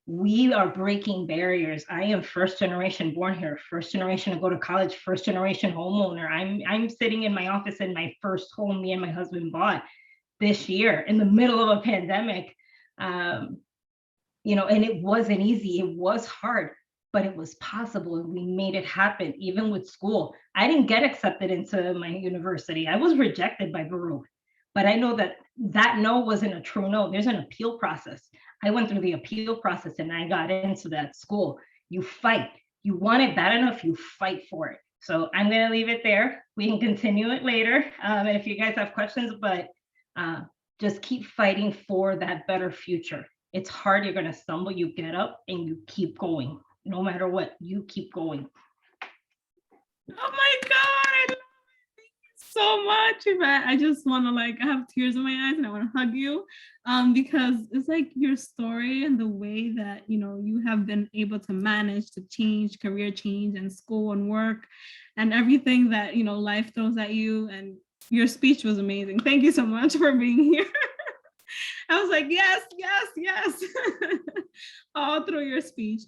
[SPEAKER 4] We are breaking barriers. I am first generation born here, first generation to go to college, first generation homeowner. I'm sitting in my office in my first home me and my husband bought this year in the middle of a pandemic. You know, and it wasn't easy. It was hard, but it was possible, and we made it happen. Even with school, I didn't get accepted into my university. I was rejected by Baruch. But I know that no wasn't a true no. There's an appeal process. I went through the appeal process and I got into that school. You fight. You want it bad enough, you fight for it. So I'm going to leave it there. We can continue it later. And if you guys have questions, but just keep fighting for that better future. It's hard. You're going to stumble. You get up and you keep going. No matter what, you keep going.
[SPEAKER 1] Oh my God, I love it so much, Yvette. I just want to I have tears in my eyes and I want to hug you because it's like your story and the way that, you have been able to manage to change, career change and school and work and everything that, life throws at you. And your speech was amazing. Thank you so much for being here. I was like, yes, yes, yes. All through your speech.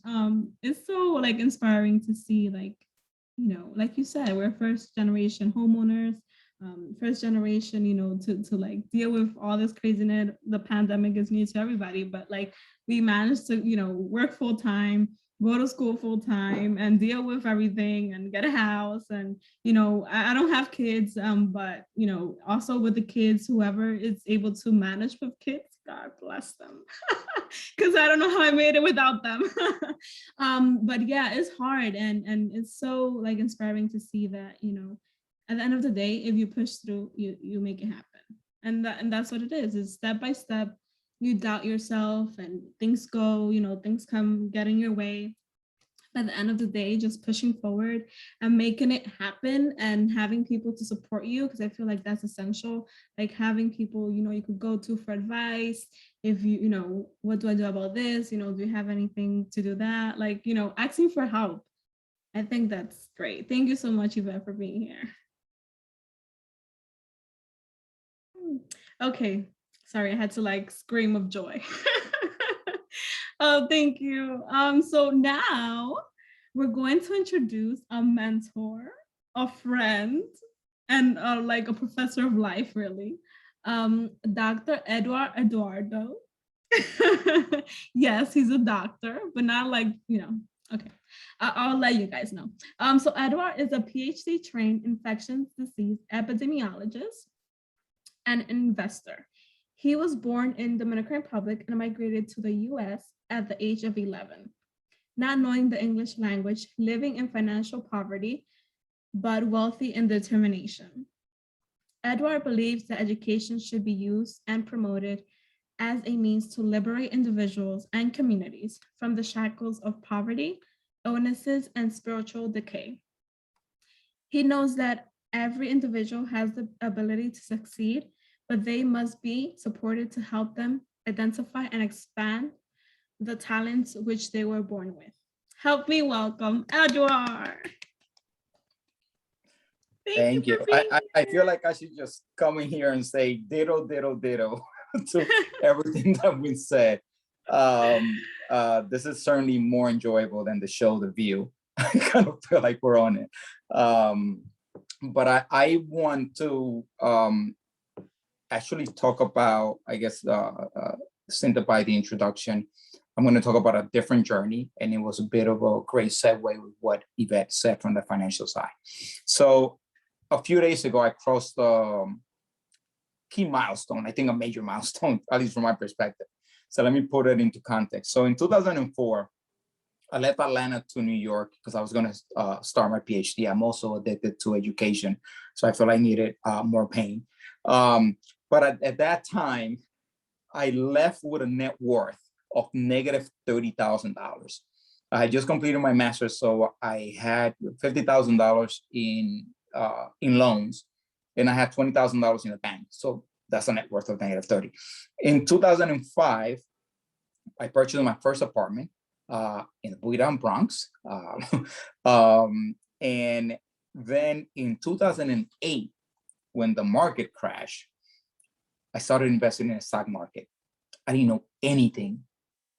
[SPEAKER 1] It's so inspiring to see like you said, we're first generation homeowners, first generation, to deal with all this craziness. The pandemic is new to everybody, but we managed to, work full time, go to school full time and deal with everything and get a house. And, I don't have kids, but, also with the kids, whoever is able to manage with kids, God bless them. Because I don't know how I made it without them. But yeah, it's hard and it's so inspiring to see that, at the end of the day, if you push through, you make it happen. And that's what it is step by step. You doubt yourself and things go, things come get in your way. At the end of the day, just pushing forward and making it happen and having people to support you, because I feel like that's essential. Having people, you could go to for advice. If what do I do about this? Do you have anything to do that? Asking for help. I think that's great. Thank you so much, Yvette, for being here. Okay, sorry, I had to scream of joy. Oh, thank you. So now we're going to introduce a mentor, a friend, and a professor of life, really. Dr. Edward Eduardo. Yes, he's a doctor, but not okay. I'll let you guys know. So Edward is a PhD trained infectious disease epidemiologist and investor. He was born in Dominican Republic and migrated to the US at the age of 11, not knowing the English language, living in financial poverty, but wealthy in determination. Edward believes that education should be used and promoted as a means to liberate individuals and communities from the shackles of poverty, illnesses, and spiritual decay. He knows that every individual has the ability to succeed, but they must be supported to help them identify and expand the talents which they were born with. Help me welcome Edward.
[SPEAKER 5] Thank you. I feel like I should just come in here and say ditto, ditto, ditto to everything that we said. This is certainly more enjoyable than the show, The View. I kind of feel like we're on it. But I want to actually talk about, I guess, simplify the introduction. I'm going to talk about a different journey, and it was a bit of a great segue with what Yvette said from the financial side. So a few days ago, I crossed a key milestone, I think a major milestone, at least from my perspective. So let me put it into context. So in 2004, I left Atlanta to New York because I was going to start my PhD. I'm also addicted to education, so I felt I needed more pain. But at that time, I left with a net worth of negative $30,000. I had just completed my master's, so I had $50,000 in loans, and I had $20,000 in the bank. So that's a net worth of negative 30. In 2005, I purchased my first apartment in the Boogie Bronx. And then in 2008, when the market crashed, I started investing in the stock market. I didn't know anything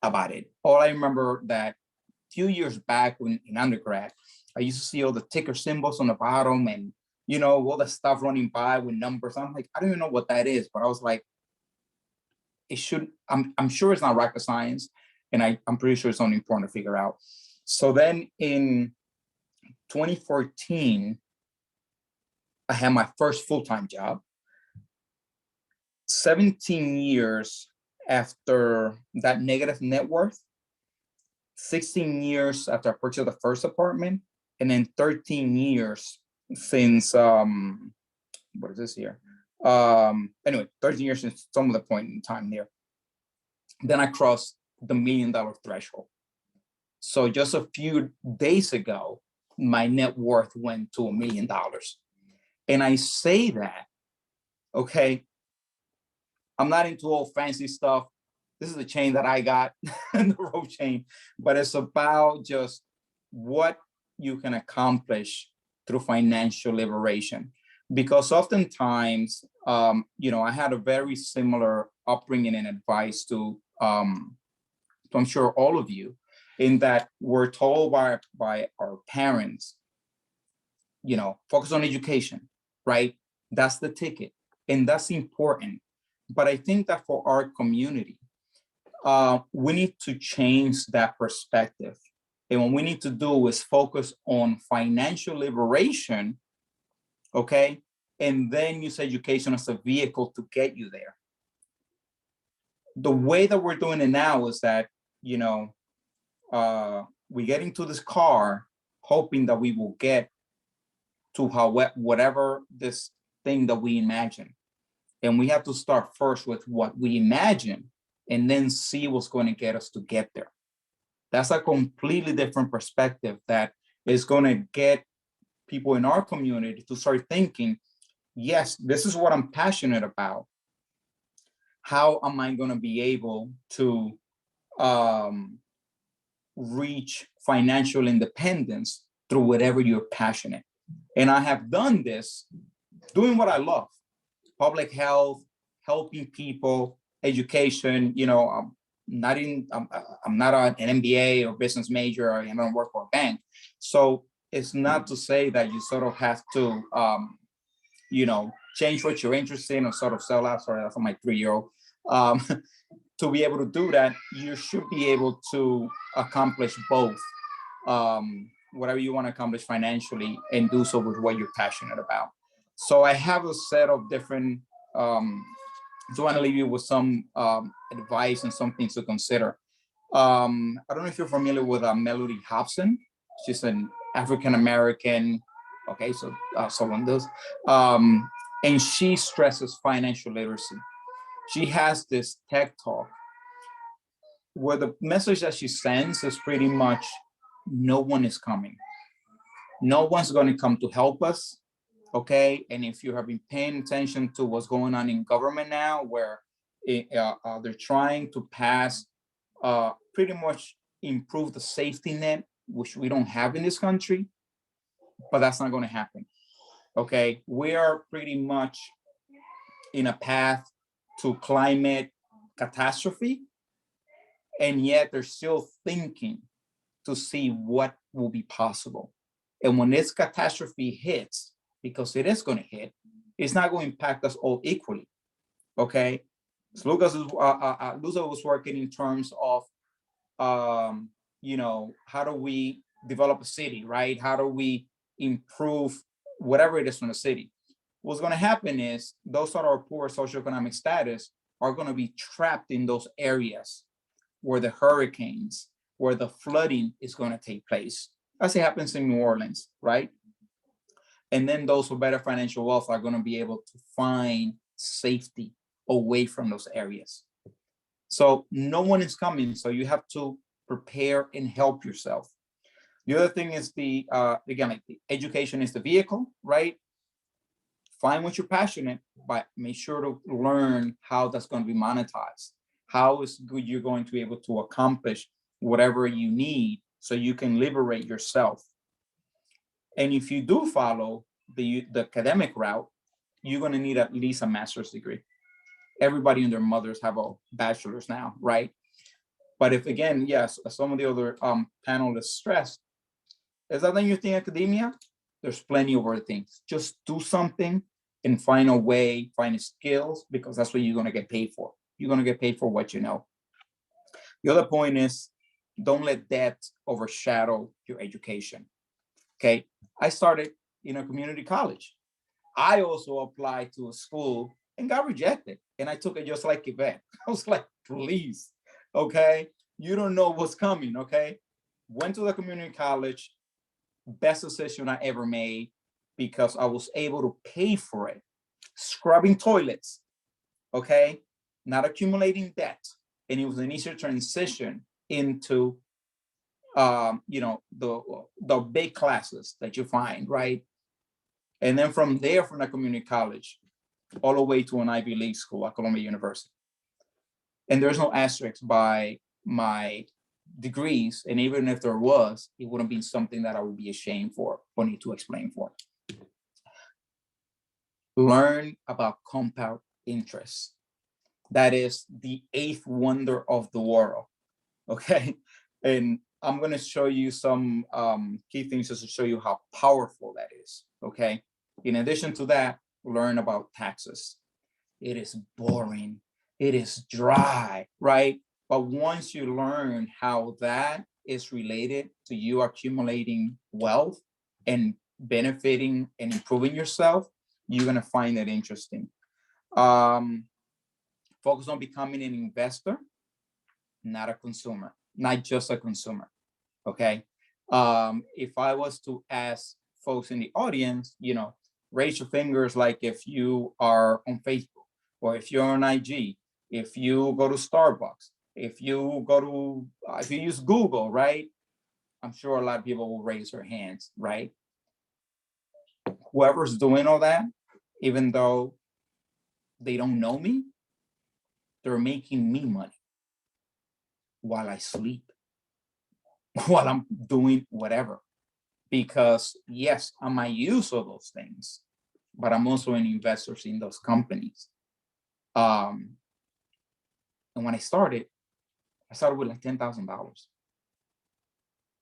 [SPEAKER 5] about it. All I remember that a few years back when in undergrad, I used to see all the ticker symbols on the bottom and, all the stuff running by with numbers. I'm like, I don't even know what that is, but I was like, I'm sure it's not rocket science. And I'm pretty sure it's only important to figure out. So then in 2014, I had my first full-time job. 17 years after that negative net worth, 16 years after I purchased the first apartment, and then 13 years since, what is this here? Anyway, 13 years since some of the point in time there. Then I crossed the $1 million threshold. So just a few days ago, my net worth went to $1 million. And I say that, okay, I'm not into all fancy stuff. This is a chain that I got, the rope chain, but it's about just what you can accomplish through financial liberation. Because oftentimes, I had a very similar upbringing and advice to I'm sure all of you, in that we're told by our parents, focus on education, right? That's the ticket, and that's important. But I think that for our community, we need to change that perspective. And what we need to do is focus on financial liberation, okay? And then use education as a vehicle to get you there. The way that we're doing it now is that, we get into this car hoping that we will get to whatever this thing that we imagine. And we have to start first with what we imagine and then see what's going to get us to get there. That's a completely different perspective that is going to get people in our community to start thinking, yes, this is what I'm passionate about. How am I going to be able to reach financial independence through whatever you're passionate? And I have done this doing what I love: public health, helping people, education. I'm not an MBA or business major, or I don't work for a bank. So it's not to say that you sort of have to, change what you're interested in or sort of sell out. Sorry, that's my 3-year-old. To be able to do that, you should be able to accomplish both, whatever you want to accomplish financially, and do so with what you're passionate about. So I have a set of different, so I want to leave you with some advice and some things to consider. I don't know if you're familiar with Melody Hobson. She's an African-American, okay, so someone does. And she stresses financial literacy. She has this tech talk where the message that she sends is pretty much, no one is coming. No one's going to come to help us, okay? And if you have been paying attention to what's going on in government now, where they're trying to pass, pretty much improve the safety net, which we don't have in this country, but that's not going to happen, okay? We are pretty much in a path to climate catastrophe, and yet they're still thinking to see what will be possible. And when this catastrophe hits, because it is going to hit, it's not going to impact us all equally, okay? So Lucas was working in terms of, how do we develop a city, right? How do we improve whatever it is from the city? What's going to happen is those that are poor socioeconomic status are going to be trapped in those areas where the hurricanes, where the flooding is going to take place, as it happens in New Orleans, right? And then those with better financial wealth are going to be able to find safety away from those areas. So no one is coming, so you have to prepare and help yourself. The other thing is the education is the vehicle, right? Find what you're passionate, but make sure to learn how that's going to be monetized. How is good you're going to be able to accomplish whatever you need so you can liberate yourself. And if you do follow the academic route, you're going to need at least a master's degree. Everybody and their mothers have a bachelor's now, right? But if, again, yes, some of the other panelists stressed, is that you think academia? There's plenty of other things. Just do something and find a way, find skills, because that's what you're going to get paid for. You're going to get paid for what you know. The other point is, don't let debt overshadow your education. Okay. I started in a community college. I also applied to a school and got rejected. And I took it just like Yvette. I was like, please, okay? You don't know what's coming, okay? Went to the community college, best decision I ever made, because I was able to pay for it. Scrubbing toilets, okay? Not accumulating debt. And it was an easier transition into the big classes that you find, right? And then from there, from the community college, all the way to an Ivy League school at Columbia University. And there's no asterisk by my degrees. And even if there was, it wouldn't be something that I would be ashamed for or need to explain for. Learn about compound interest. That is the eighth wonder of the world. Okay. And I'm going to show you some key things just to show you how powerful that is. Okay. In addition to that, learn about taxes. It is boring. It is dry, right? But once you learn how that is related to you accumulating wealth and benefiting and improving yourself, you're going to find it interesting. Focus on becoming an investor, not a consumer, not just a consumer. Okay. If I was to ask folks in the audience, raise your fingers, like if you are on Facebook, or if you're on IG, if you go to Starbucks, if you use Google, right? I'm sure a lot of people will raise their hands, right? Whoever's doing all that, even though they don't know me, they're making me money while I sleep, while I'm doing whatever. Because yes, I might use all those things, but I'm also an investor in those companies. And when I started with like $10,000,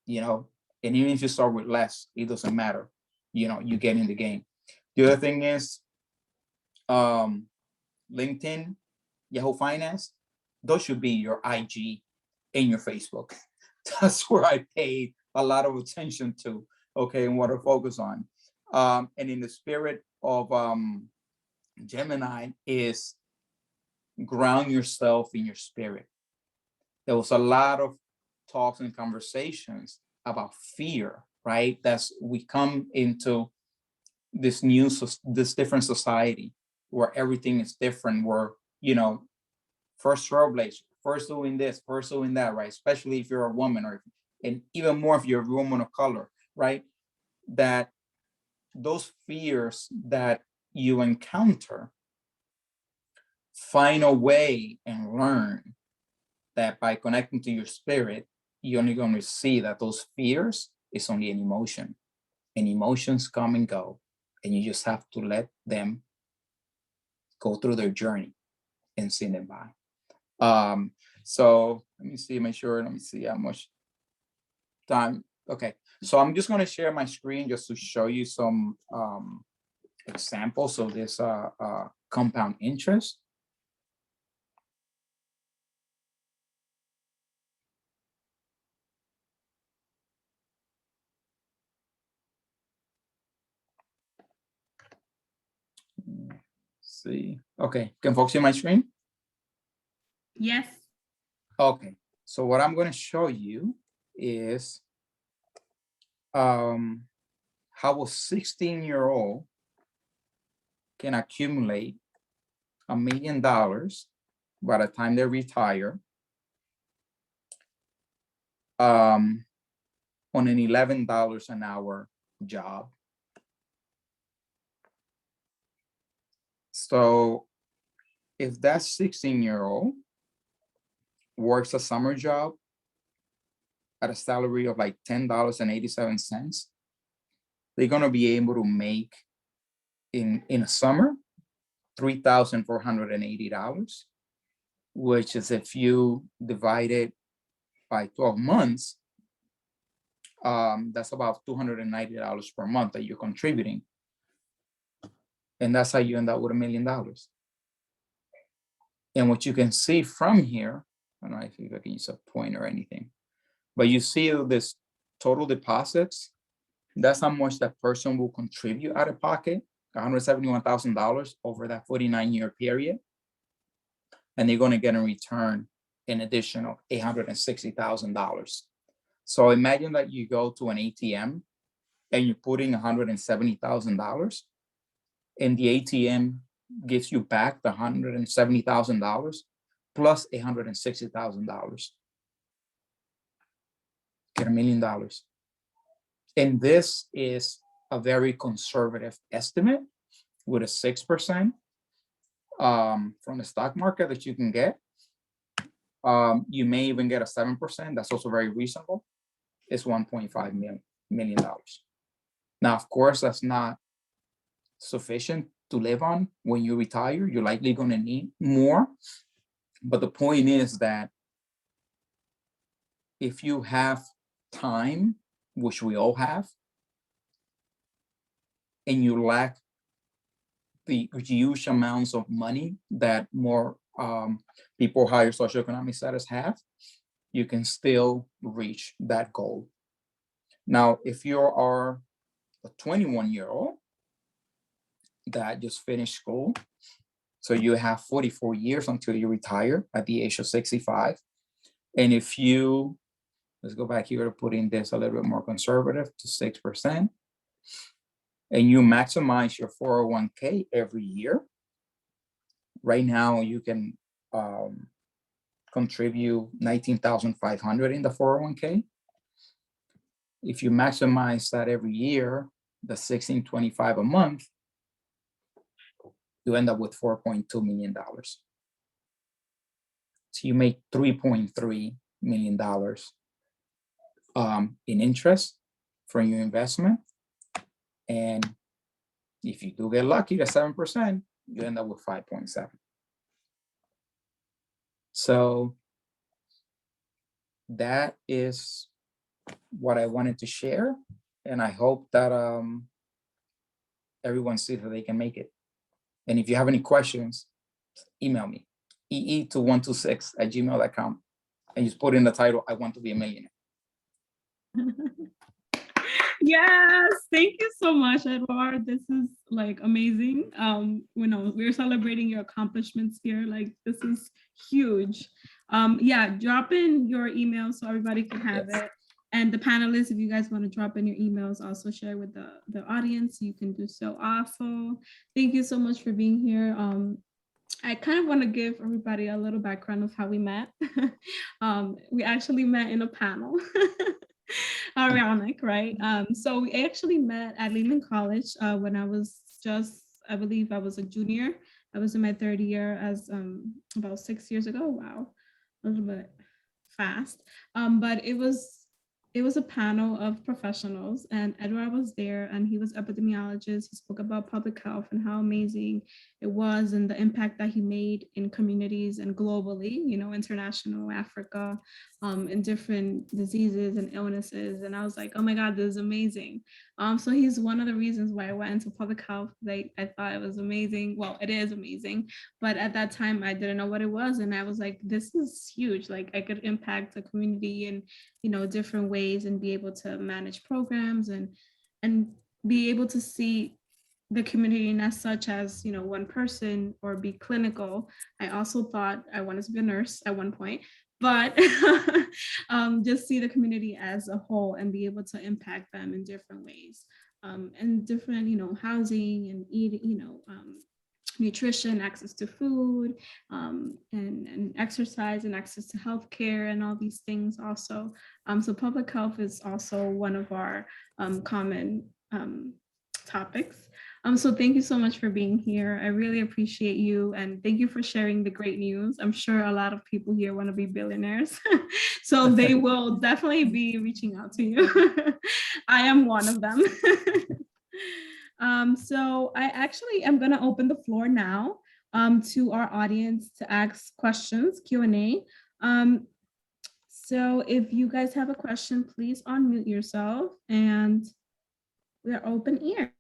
[SPEAKER 5] and even if you start with less, it doesn't matter. You get in the game. The other thing is LinkedIn, Yahoo Finance, those should be your IG and your Facebook. That's where I paid a lot of attention to, okay, and what to focus on. And in the spirit of Gemini is ground yourself in your spirit. There was a lot of talks and conversations about fear, right? We come into this different society where everything is different, where, first trailblazer, first doing this, first doing that, right? Especially if you're a woman, and even more if you're a woman of color, right? That those fears that you encounter, find a way and learn that by connecting to your spirit, you're only going to see that those fears is only an emotion, and emotions come and go, and you just have to let them go through their journey and see them by. So let me see how much time. Okay, so I'm just going to share my screen just to show you some examples of this compound interest. See, okay, can folks see my screen?
[SPEAKER 1] Yes.
[SPEAKER 5] Okay, so what I'm going to show you is how a 16-year-old can accumulate $1 million by the time they retire on an $11 an hour job. So if that 16-year-old works a summer job at a salary of like $10.87, they're going to be able to make in a summer $3,480, which is, if you divide it by 12 months, that's about $290 per month that you're contributing. And that's how you end up with $1 million. And what you can see from here, I don't know if I can use a point or anything, but you see this total deposits. That's how much that person will contribute out of pocket, $171,000 over that 49-year period. And they're going to get in return an additional $860,000. So imagine that you go to an ATM and you put in $170,000, and the ATM gives you back the $170,000 plus $860,000. get $1 million. And this is a very conservative estimate with a 6% from the stock market that you can get. You may even get a 7%. That's also very reasonable. It's $1.5 million. Now, of course, that's not sufficient to live on when you retire. You're likely going to need more. But the point is that if you have time, which we all have, and you lack the huge amounts of money that more people higher socioeconomic status have, you can still reach that goal. Now, if you are a 21-year-old that just finished school, so you have 44 years until you retire at the age of 65. And if you, let's go back here to put in this a little bit more conservative to 6%, and you maximize your 401k every year, right now you can contribute $19,500 in the 401k. If you maximize that every year, the $1,625 a month, you end up with $4.2 million. So you make $3.3 million in interest from your investment. And if you do get lucky, the 7%, you end up with 5.7. So that is what I wanted to share. And I hope that everyone sees that they can make it. And if you have any questions, email me, ee2126@gmail.com, and just put in the title, I want to be a millionaire.
[SPEAKER 1] Yes, thank you so much, Edward. This is like amazing. We're celebrating your accomplishments here. Like, this is huge. Yeah, drop in your email so everybody can have it. And the panelists, if you guys want to drop in your emails, also share with the audience, you can do so also. Thank you so much for being here. I kind of want to give everybody a little background of how we met. We actually met in a panel. Ironic, right? So we actually met at Lehman College when I was I believe I was a junior. I was in my third year as about 6 years ago. Wow, a little bit fast. But it was a panel of professionals, and Edward was there, and he was epidemiologist. He spoke about public health and how amazing it was and the impact that he made in communities and globally, international, Africa, in different diseases and illnesses. And I was like, oh my God, this is amazing. So he's one of the reasons why I went into public health. I thought it was amazing. Well, it is amazing, but at that time I didn't know what it was. And I was like, this is huge. Like, I could impact the community in, different ways and be able to manage programs and be able to see the community not such as, one person or be clinical. I also thought I wanted to be a nurse at one point, but just see the community as a whole and be able to impact them in different ways, and different, housing and eating, nutrition, access to food, and exercise and access to healthcare and all these things also. So public health is also one of our common topics. So thank you so much for being here. I really appreciate you, and thank you for sharing the great news. I'm sure a lot of people here want to be billionaires, so they will definitely be reaching out to you. I am one of them. So I actually am going to open the floor now to our audience to ask questions, Q&A. So if you guys have a question, please unmute yourself, and we are open ear.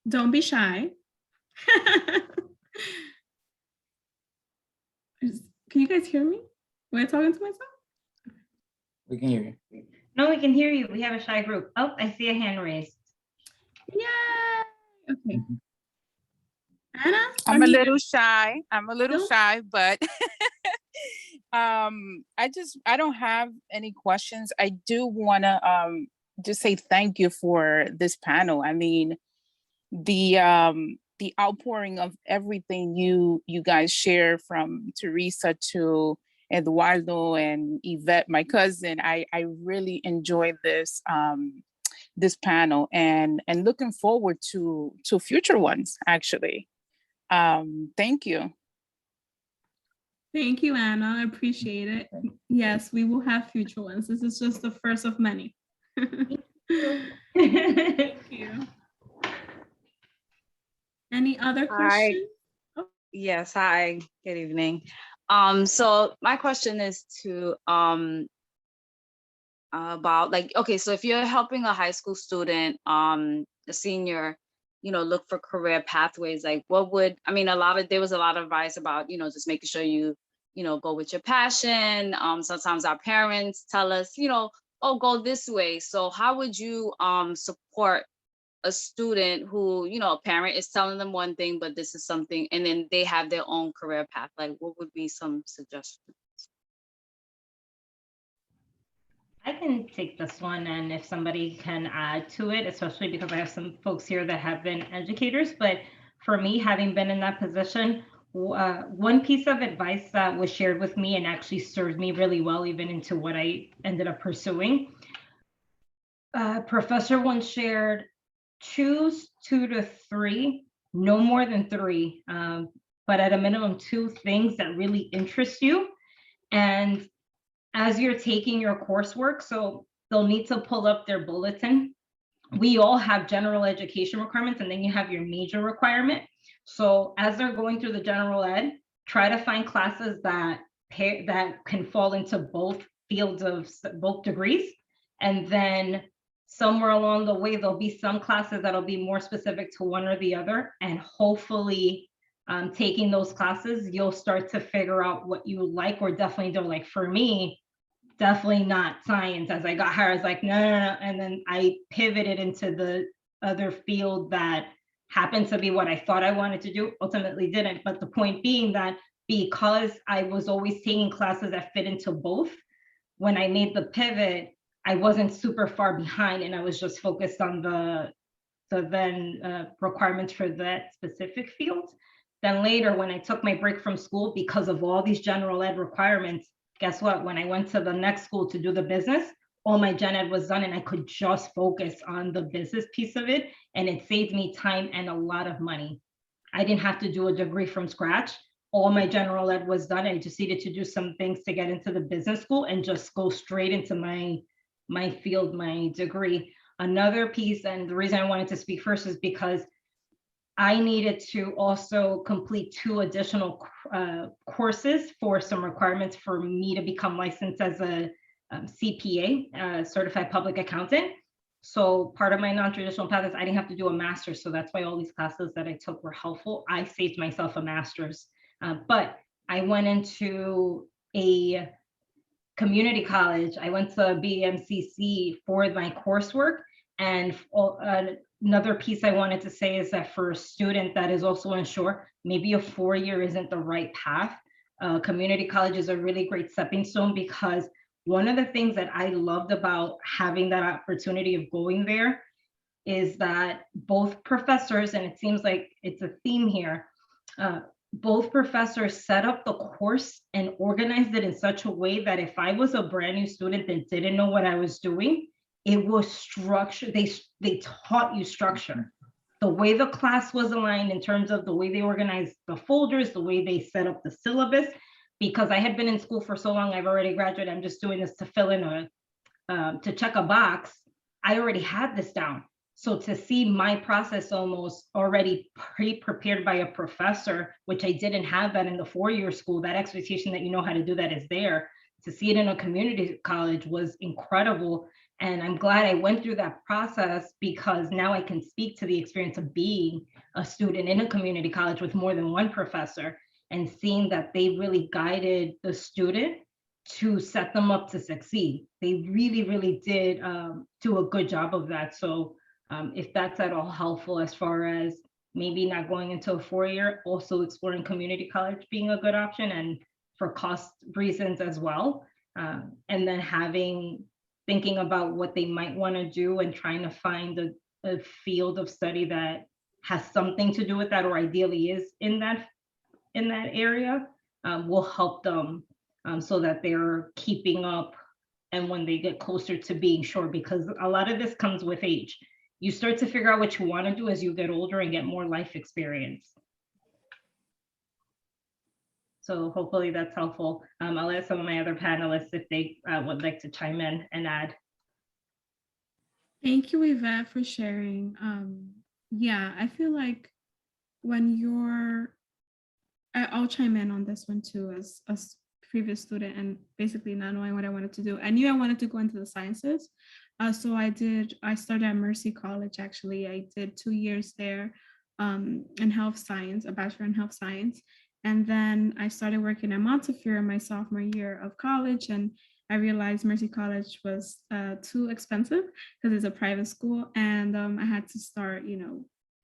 [SPEAKER 1] Don't be shy. Can you guys hear me? Am I talking to myself?
[SPEAKER 5] We can hear you.
[SPEAKER 4] No, we can hear you. We have a shy group. Oh, I see a hand raised.
[SPEAKER 1] Yay! Okay. Anna?
[SPEAKER 6] I'm a little shy.
[SPEAKER 1] No?
[SPEAKER 6] But I don't have any questions. I do want to just say thank you for this panel. I mean, the outpouring of everything you guys share, from Teresa to Eduardo and Yvette, my cousin. I really enjoyed this this panel, and looking forward to future ones, actually. Thank you.
[SPEAKER 1] Thank you, Anna. I appreciate it. Yes, we will have future ones. This is just the first of many. Thank you. Any other questions?
[SPEAKER 7] Yes, hi, good evening. So my question is to about, like, okay, so if you're helping a high school student, a senior, look for career pathways, like what would, I mean, there was a lot of advice about, just making sure you go with your passion. Sometimes our parents tell us, oh, go this way. So how would you support a student who, a parent is telling them one thing, but this is something, and then they have their own career path? Like, what would be some suggestions?
[SPEAKER 4] I can take this one, and if somebody can add to it, especially because I have some folks here that have been educators. But for me, having been in that position, one piece of advice that was shared with me and actually served me really well, even into what I ended up pursuing. Professor once shared, choose 2 to 3, no more than 3, but at a minimum 2 things that really interest you. And as you're taking your coursework, so they'll need to pull up their bulletin. We all have general education requirements, and then you have your major requirement. So as they're going through the general ed, try to find classes that can fall into both fields of both degrees. And then somewhere along the way, there'll be some classes that'll be more specific to one or the other. And hopefully taking those classes, you'll start to figure out what you like or definitely don't like. For me, definitely not science. As I got hired, I was like, no. And then I pivoted into the other field that happened to be what I thought I wanted to do, ultimately didn't. But the point being that because I was always taking classes that fit into both, when I made the pivot, I wasn't super far behind, and I was just focused on the requirements for that specific field. Then later, when I took my break from school because of all these general ed requirements, guess what? When I went to the next school to do the business, all my gen ed was done, and I could just focus on the business piece of it. And it saved me time and a lot of money. I didn't have to do a degree from scratch. All my general ed was done. I just needed to do some things to get into the business school and just go straight into my field, my degree. Another piece, and the reason I wanted to speak first is because I needed to also complete 2 additional courses for some requirements for me to become licensed as a CPA, certified public accountant. So part of my non-traditional path is I didn't have to do a master's. So that's why all these classes that I took were helpful. I saved myself a master's, but I went into a community college. I went to BMCC for my coursework. And another piece I wanted to say is that for a student that is also unsure, maybe a 4-year isn't the right path. Community college is a really great stepping stone, because one of the things that I loved about having that opportunity of going there is that both professors, and it seems like it's a theme here, both professors set up the course and organized it in such a way that if I was a brand new student that didn't know what I was doing, it was structured. They taught you structure. The way the class was aligned in terms of the way they organized the folders, the way they set up the syllabus, because I had been in school for so long, I've already graduated. I'm just doing this to fill in to check a box. I already had this down. So to see my process almost already pre-prepared by a professor, which I didn't have that in the 4-year school, that expectation that you know how to do that is there. To see it in a community college was incredible. And I'm glad I went through that process, because now I can speak to the experience of being a student in a community college with more than one professor, and seeing that they really guided the student to set them up to succeed. They really, really did do a good job of that. So if that's at all helpful as far as maybe not going into a 4-year, also exploring community college being a good option, and for cost reasons as well. And then thinking about what they might want to do and trying to find a field of study that has something to do with that, or ideally is in that area, will help them so that they're keeping up and when they get closer to being sure, because a lot of this comes with age. You start to figure out what you want to do as you get older and get more life experience. So hopefully that's helpful. I'll ask some of my other panelists if they would like to chime in and add.
[SPEAKER 1] Thank you, Yvette, for sharing. Yeah, I feel like when I'll chime in on this one too, as a previous student and basically not knowing what I wanted to do. I knew I wanted to go into the sciences. So I started at Mercy College, actually. I did 2 years there in health science, a bachelor in health science. And then I started working at Montefiore in my sophomore year of college. And I realized Mercy College was too expensive because it's a private school. And I had to start,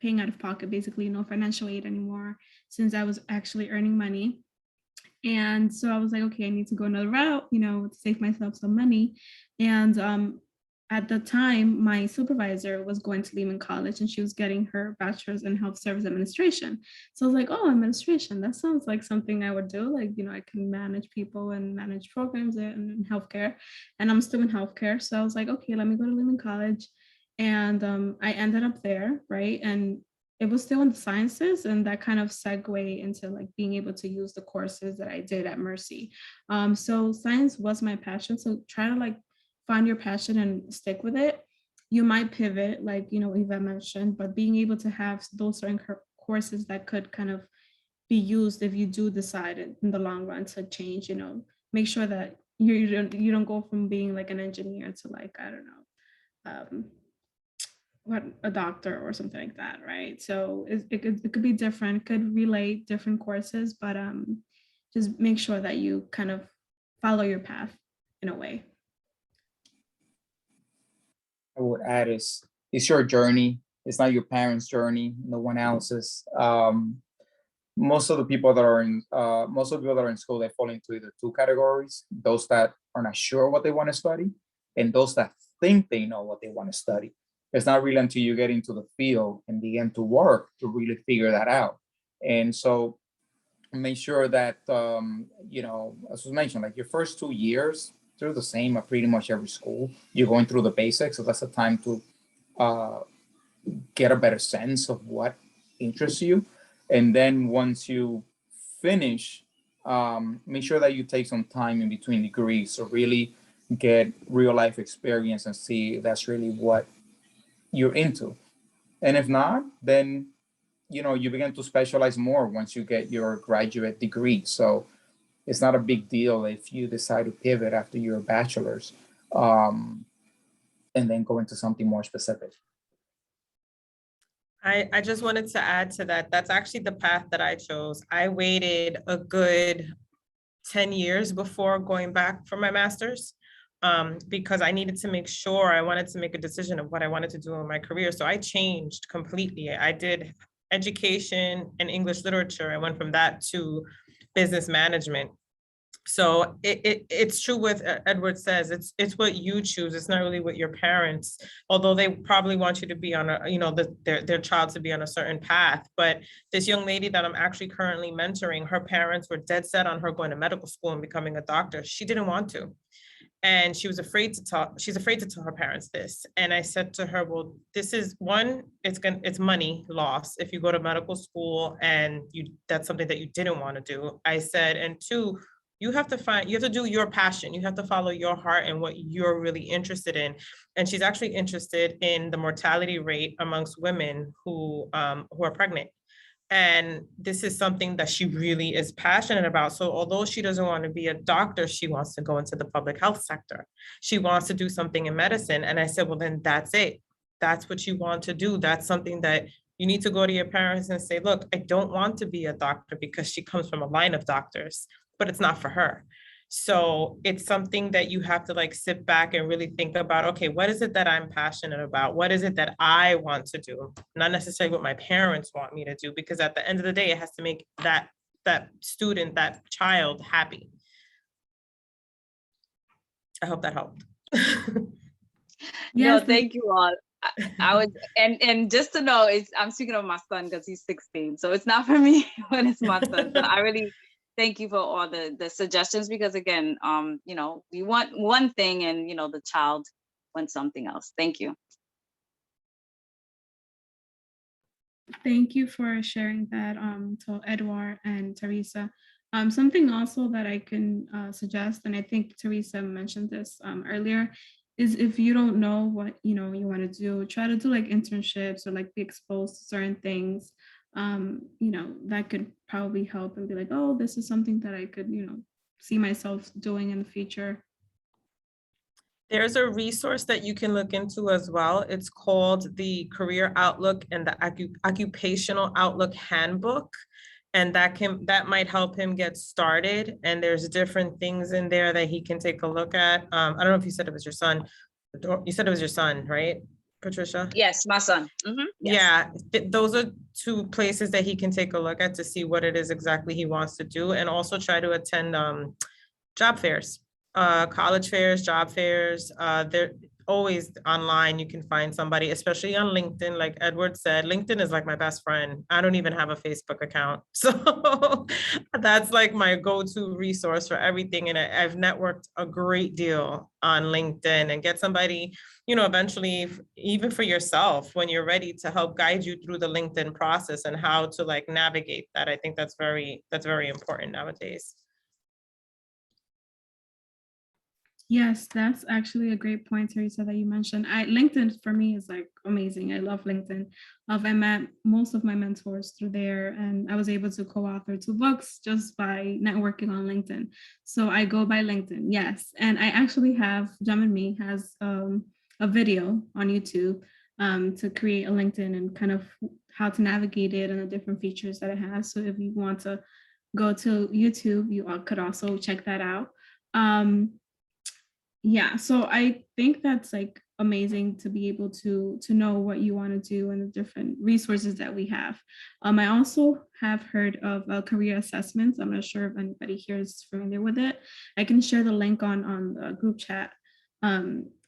[SPEAKER 1] paying out of pocket, basically no financial aid anymore, since I was actually earning money. And so I was like, okay, I need to go another route, to save myself some money. And at the time, my supervisor was going to Lehman College and she was getting her bachelor's in health service administration. So I was like, oh, administration, that sounds like something I would do. Like, I can manage people and manage programs in healthcare. And I'm still in healthcare. So I was like, okay, let me go to Lehman College. And I ended up there, right? And it was still in the sciences, and that kind of segued into like being able to use the courses that I did at Mercy. So science was my passion. So try to like find your passion and stick with it. You might pivot, like, Yvette mentioned, but being able to have those certain courses that could kind of be used if you do decide in the long run to change, make sure that you don't go from being like an engineer to like, I don't know, what a doctor or something like that, right? So it could be different, could relate different courses, but just make sure that you kind of follow your path in a way.
[SPEAKER 5] I would add is it's your journey. It's not your parents' journey, no one else's. Most of the people that are in school, they fall into either two categories: those that are not sure what they want to study, and those that think they know what they want to study. It's not really until you get into the field and begin to work to really figure that out. And so make sure that, as was mentioned, like your first 2 years, they're the same at pretty much every school. You're going through the basics. So that's the time to get a better sense of what interests you. And then once you finish, make sure that you take some time in between degrees. So really get real life experience and see if that's really what you're into. And if not, then you begin to specialize more once you get your graduate degree. So it's not a big deal if you decide to pivot after your bachelor's and then go into something more specific.
[SPEAKER 3] I just wanted to add to that. That's actually the path that I chose. I waited a good 10 years before going back for my master's. Because I needed to make sure, I wanted to make a decision of what I wanted to do in my career. So I changed completely. I did education and English literature. I went from that to business management. So it's true what Edward says. It's what you choose. It's not really what your parents, although they probably want you to be on their child to be on a certain path. But this young lady that I'm actually currently mentoring, her parents were dead set on her going to medical school and becoming a doctor. She didn't want to. And she was afraid to talk. She's afraid to tell her parents this. And I said to her, well, this is one, it's money loss if you go to medical school and that's something that you didn't want to do. I said, and two, you have to do your passion. You have to follow your heart and what you're really interested in. And she's actually interested in the mortality rate amongst women who are pregnant. And this is something that she really is passionate about. So although she doesn't want to be a doctor, she wants to go into the public health sector. She wants to do something in medicine. And I said, well, then that's it. That's what you want to do. That's something that you need to go to your parents and say, look, I don't want to be a doctor, because she comes from a line of doctors, but it's not for her. So it's something that you have to like sit back and really think about, okay, what is it that I'm passionate about? What is it that I want to do? Not necessarily what my parents want me to do, because at the end of the day, it has to make that student, that child happy. I hope that helped.
[SPEAKER 7] No, thank you all. I was, and just to know, I'm speaking of my son because he's 16, so it's not for me, but it's my son. So I really thank you for all the suggestions, because again, you know, we want one thing and, you know, the child wants something else. Thank you.
[SPEAKER 1] Thank you for sharing that, to Edward and Teresa. Something also that I can suggest, and I think Teresa mentioned this earlier, is if you don't know what you want to do, try to do like internships or like be exposed to certain things. That could probably help and be like, oh, this is something that I could, see myself doing in the future.
[SPEAKER 3] There's a resource that you can look into as well. It's called the Career Outlook and the Occupational Outlook Handbook. And that might help him get started. And there's different things in there that he can take a look at. I don't know if you said it was your son. You said it was your son, right, Patricia?
[SPEAKER 7] Yes, my son.
[SPEAKER 3] Yes. Yeah, those are two places that he can take a look at to see what it is exactly he wants to do, and also try to attend job fairs, college fairs, job fairs. They're always online. You can find somebody, especially on LinkedIn. Like Edward said, LinkedIn is like my best friend. I don't even have a Facebook account. So that's like my go-to resource for everything. And I've networked a great deal on LinkedIn, and get somebody, eventually, even for yourself, when you're ready, to help guide you through the LinkedIn process and how to like navigate that. I think that's very important nowadays.
[SPEAKER 1] Yes, that's actually a great point, Teresa, that you mentioned. LinkedIn for me is like amazing. I love LinkedIn. I met most of my mentors through there, and I was able to co-author 2 books just by networking on LinkedIn. So I go by LinkedIn, yes. And I actually have, Geminme has a video on YouTube to create a LinkedIn and kind of how to navigate it and the different features that it has. So if you want to go to YouTube, you could also check that out. Yeah, so I think that's like amazing to be able to know what you want to do and the different resources that we have. I also have heard of career assessments. I'm not sure if anybody here is familiar with it. I can share the link on the group chat.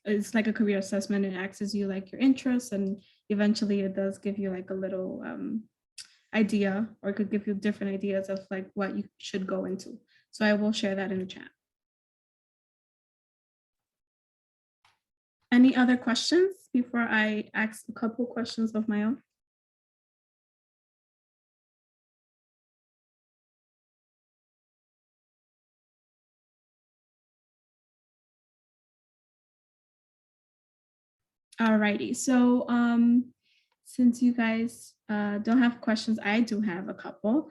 [SPEAKER 1] It's like a career assessment. It asks you like your interests, and eventually it does give you like a little idea, or it could give you different ideas of like what you should go into. So I will share that in the chat. Any other questions before I ask a couple questions of my own? Alrighty, so since you guys don't have questions, I do have a couple.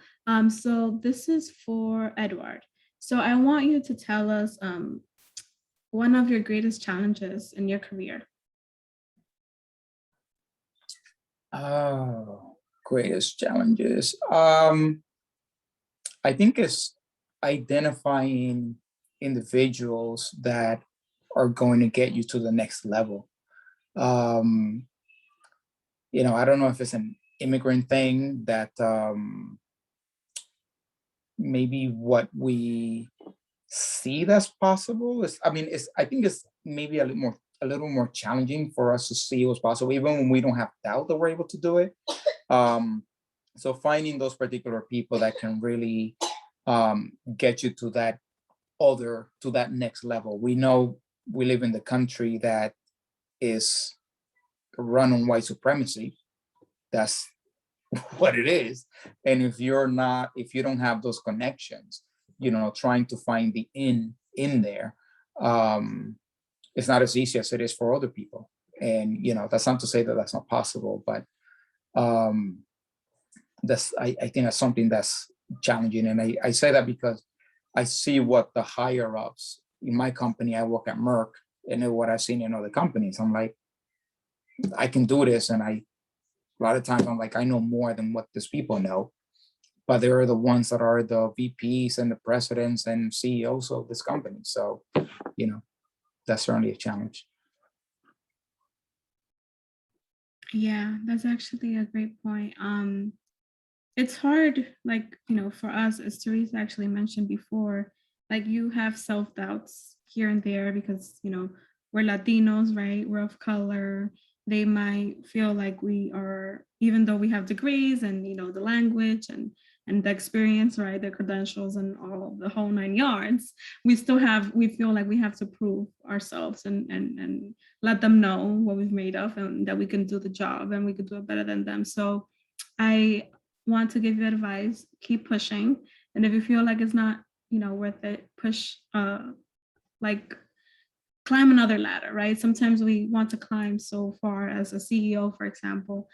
[SPEAKER 1] So this is for Edward. So I want you to tell us one of your greatest challenges in your career.
[SPEAKER 5] Oh, greatest challenges. I think it's identifying individuals that are going to get you to the next level. I don't know if it's an immigrant thing that maybe what we see that's possible is, I think it's maybe a little more challenging for us to see what's possible, even when we don't have doubt that we're able to do it. So finding those particular people that can really get you to that next level. We know we live in the country that is run on white supremacy. That's what it is. And if you don't have those connections, trying to find the in there, it's not as easy as it is for other people. And that's not to say that that's not possible, but I think that's something that's challenging. And I say that because I see what the higher ups in my company, I work at Merck, and what I've seen in other companies. I'm like, I can do this, and a lot of times I'm like, I know more than what these people know. but they are the ones that are the VPs and the presidents and CEOs of this company. So, you know, that's certainly a challenge.
[SPEAKER 1] Yeah, that's actually a great point. It's hard, like, you know, for us, as Teresa actually mentioned before, like you have self-doubts here and there because, you know, we're Latinos, right? We're of color. They might feel like we are, even though we have degrees and, you know, the language and the experience, right? The credentials and all the whole 9 yards, we feel like we have to prove ourselves and let them know what we've made of and that we can do the job and we could do it better than them. So I want to give you advice, keep pushing. And if you feel like it's not, you know, worth it, push, like climb another ladder, right? Sometimes we want to climb so far as a CEO, for example.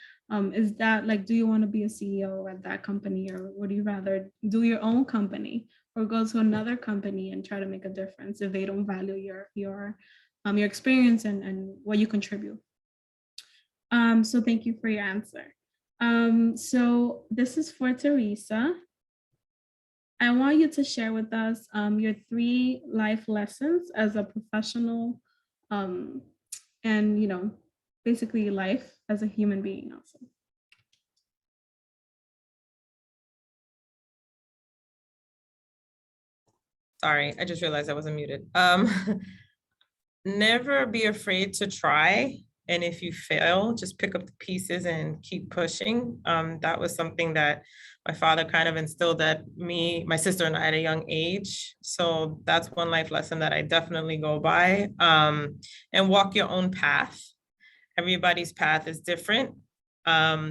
[SPEAKER 1] Is that like, do you want to be a CEO at that company, or would you rather do your own company or go to another company and try to make a difference if they don't value your experience and what you contribute? So thank you for your answer. So this is for Teresa. I want you to share with us your 3 life lessons as a professional, and, you know, basically life as a human being also.
[SPEAKER 3] Sorry, I just realized I wasn't muted. Never be afraid to try. And if you fail, just pick up the pieces and keep pushing. That was something that my father kind of instilled at me, my sister and I at a young age. So that's one life lesson that I definitely go by. And walk your own path. Everybody's path is different.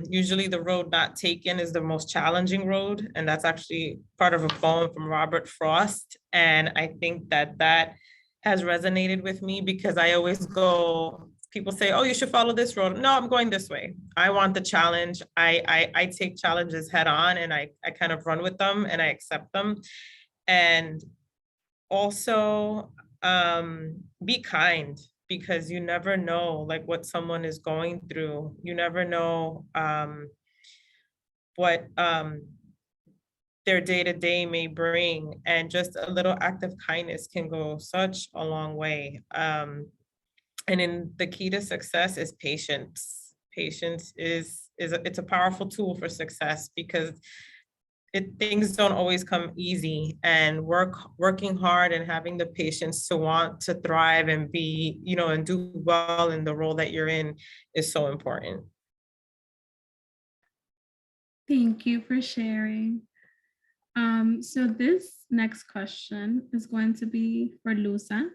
[SPEAKER 3] Usually the road not taken is the most challenging road. And that's actually part of a poem from Robert Frost. And I think that has resonated with me because I always go, people say, oh, you should follow this road. No, I'm going this way. I want the challenge. I take challenges head on and I kind of run with them and I accept them. And also be kind, because you never know like what someone is going through. You never know what their day-to-day may bring, and just a little act of kindness can go such a long way. And in the key to success is patience. Patience it's a powerful tool for success, because things don't always come easy, and working hard and having the patience to want to thrive and be, you know, and do well in the role that you're in is so important.
[SPEAKER 1] Thank you for sharing. So this next question is going to be for Lusa.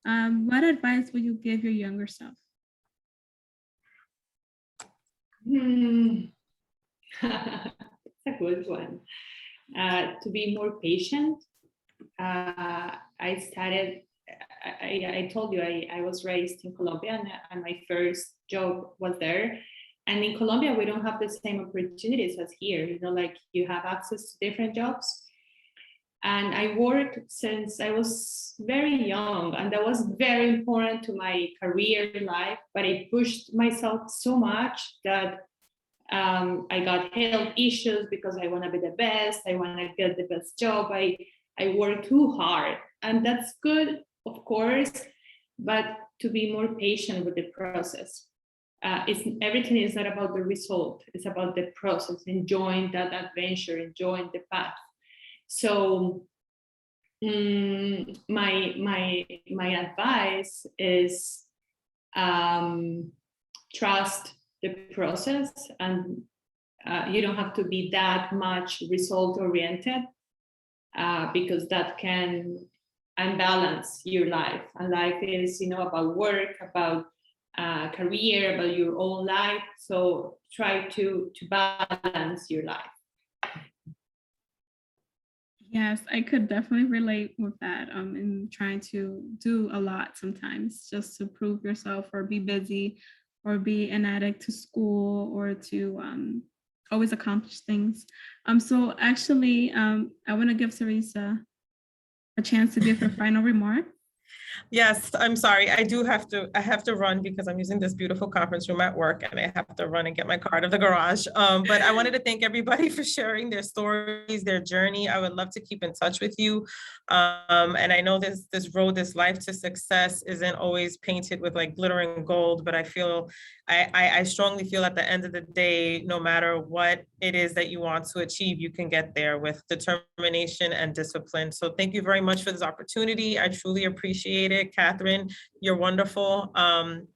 [SPEAKER 1] What advice would you give your younger self?
[SPEAKER 2] That's a good one. To be more patient. I told you I was raised in Colombia, and my first job was there. And in Colombia, we don't have the same opportunities as here. You know, like you have access to different jobs. And I worked since I was very young, and that was very important to my career life. But I pushed myself so much that I got health issues because I want to be the best. I want to get the best job. I work too hard, and that's good, of course, but to be more patient with the process. Everything is not about the result. It's about the process, enjoying that adventure, enjoying the path. So my advice is trust the process, and you don't have to be that much result oriented, because that can unbalance your life. And life is, you know, about work, about career, about your own life. So try to balance your life.
[SPEAKER 1] Yes, I could definitely relate with that. In trying to do a lot sometimes just to prove yourself, or be busy, or be an addict to school, or to always accomplish things. So actually, I want to give Teresa a chance to give her final remark.
[SPEAKER 3] Yes, I'm sorry. I have to run because I'm using this beautiful conference room at work and I have to run and get my car out of the garage. But I wanted to thank everybody for sharing their stories, their journey. I would love to keep in touch with you. And I know this road, this life to success isn't always painted with like glitter and gold, but I strongly feel at the end of the day, no matter what it is that you want to achieve, you can get there with determination and discipline. So thank you very much for this opportunity. I truly appreciate it. Kateryn, you're wonderful.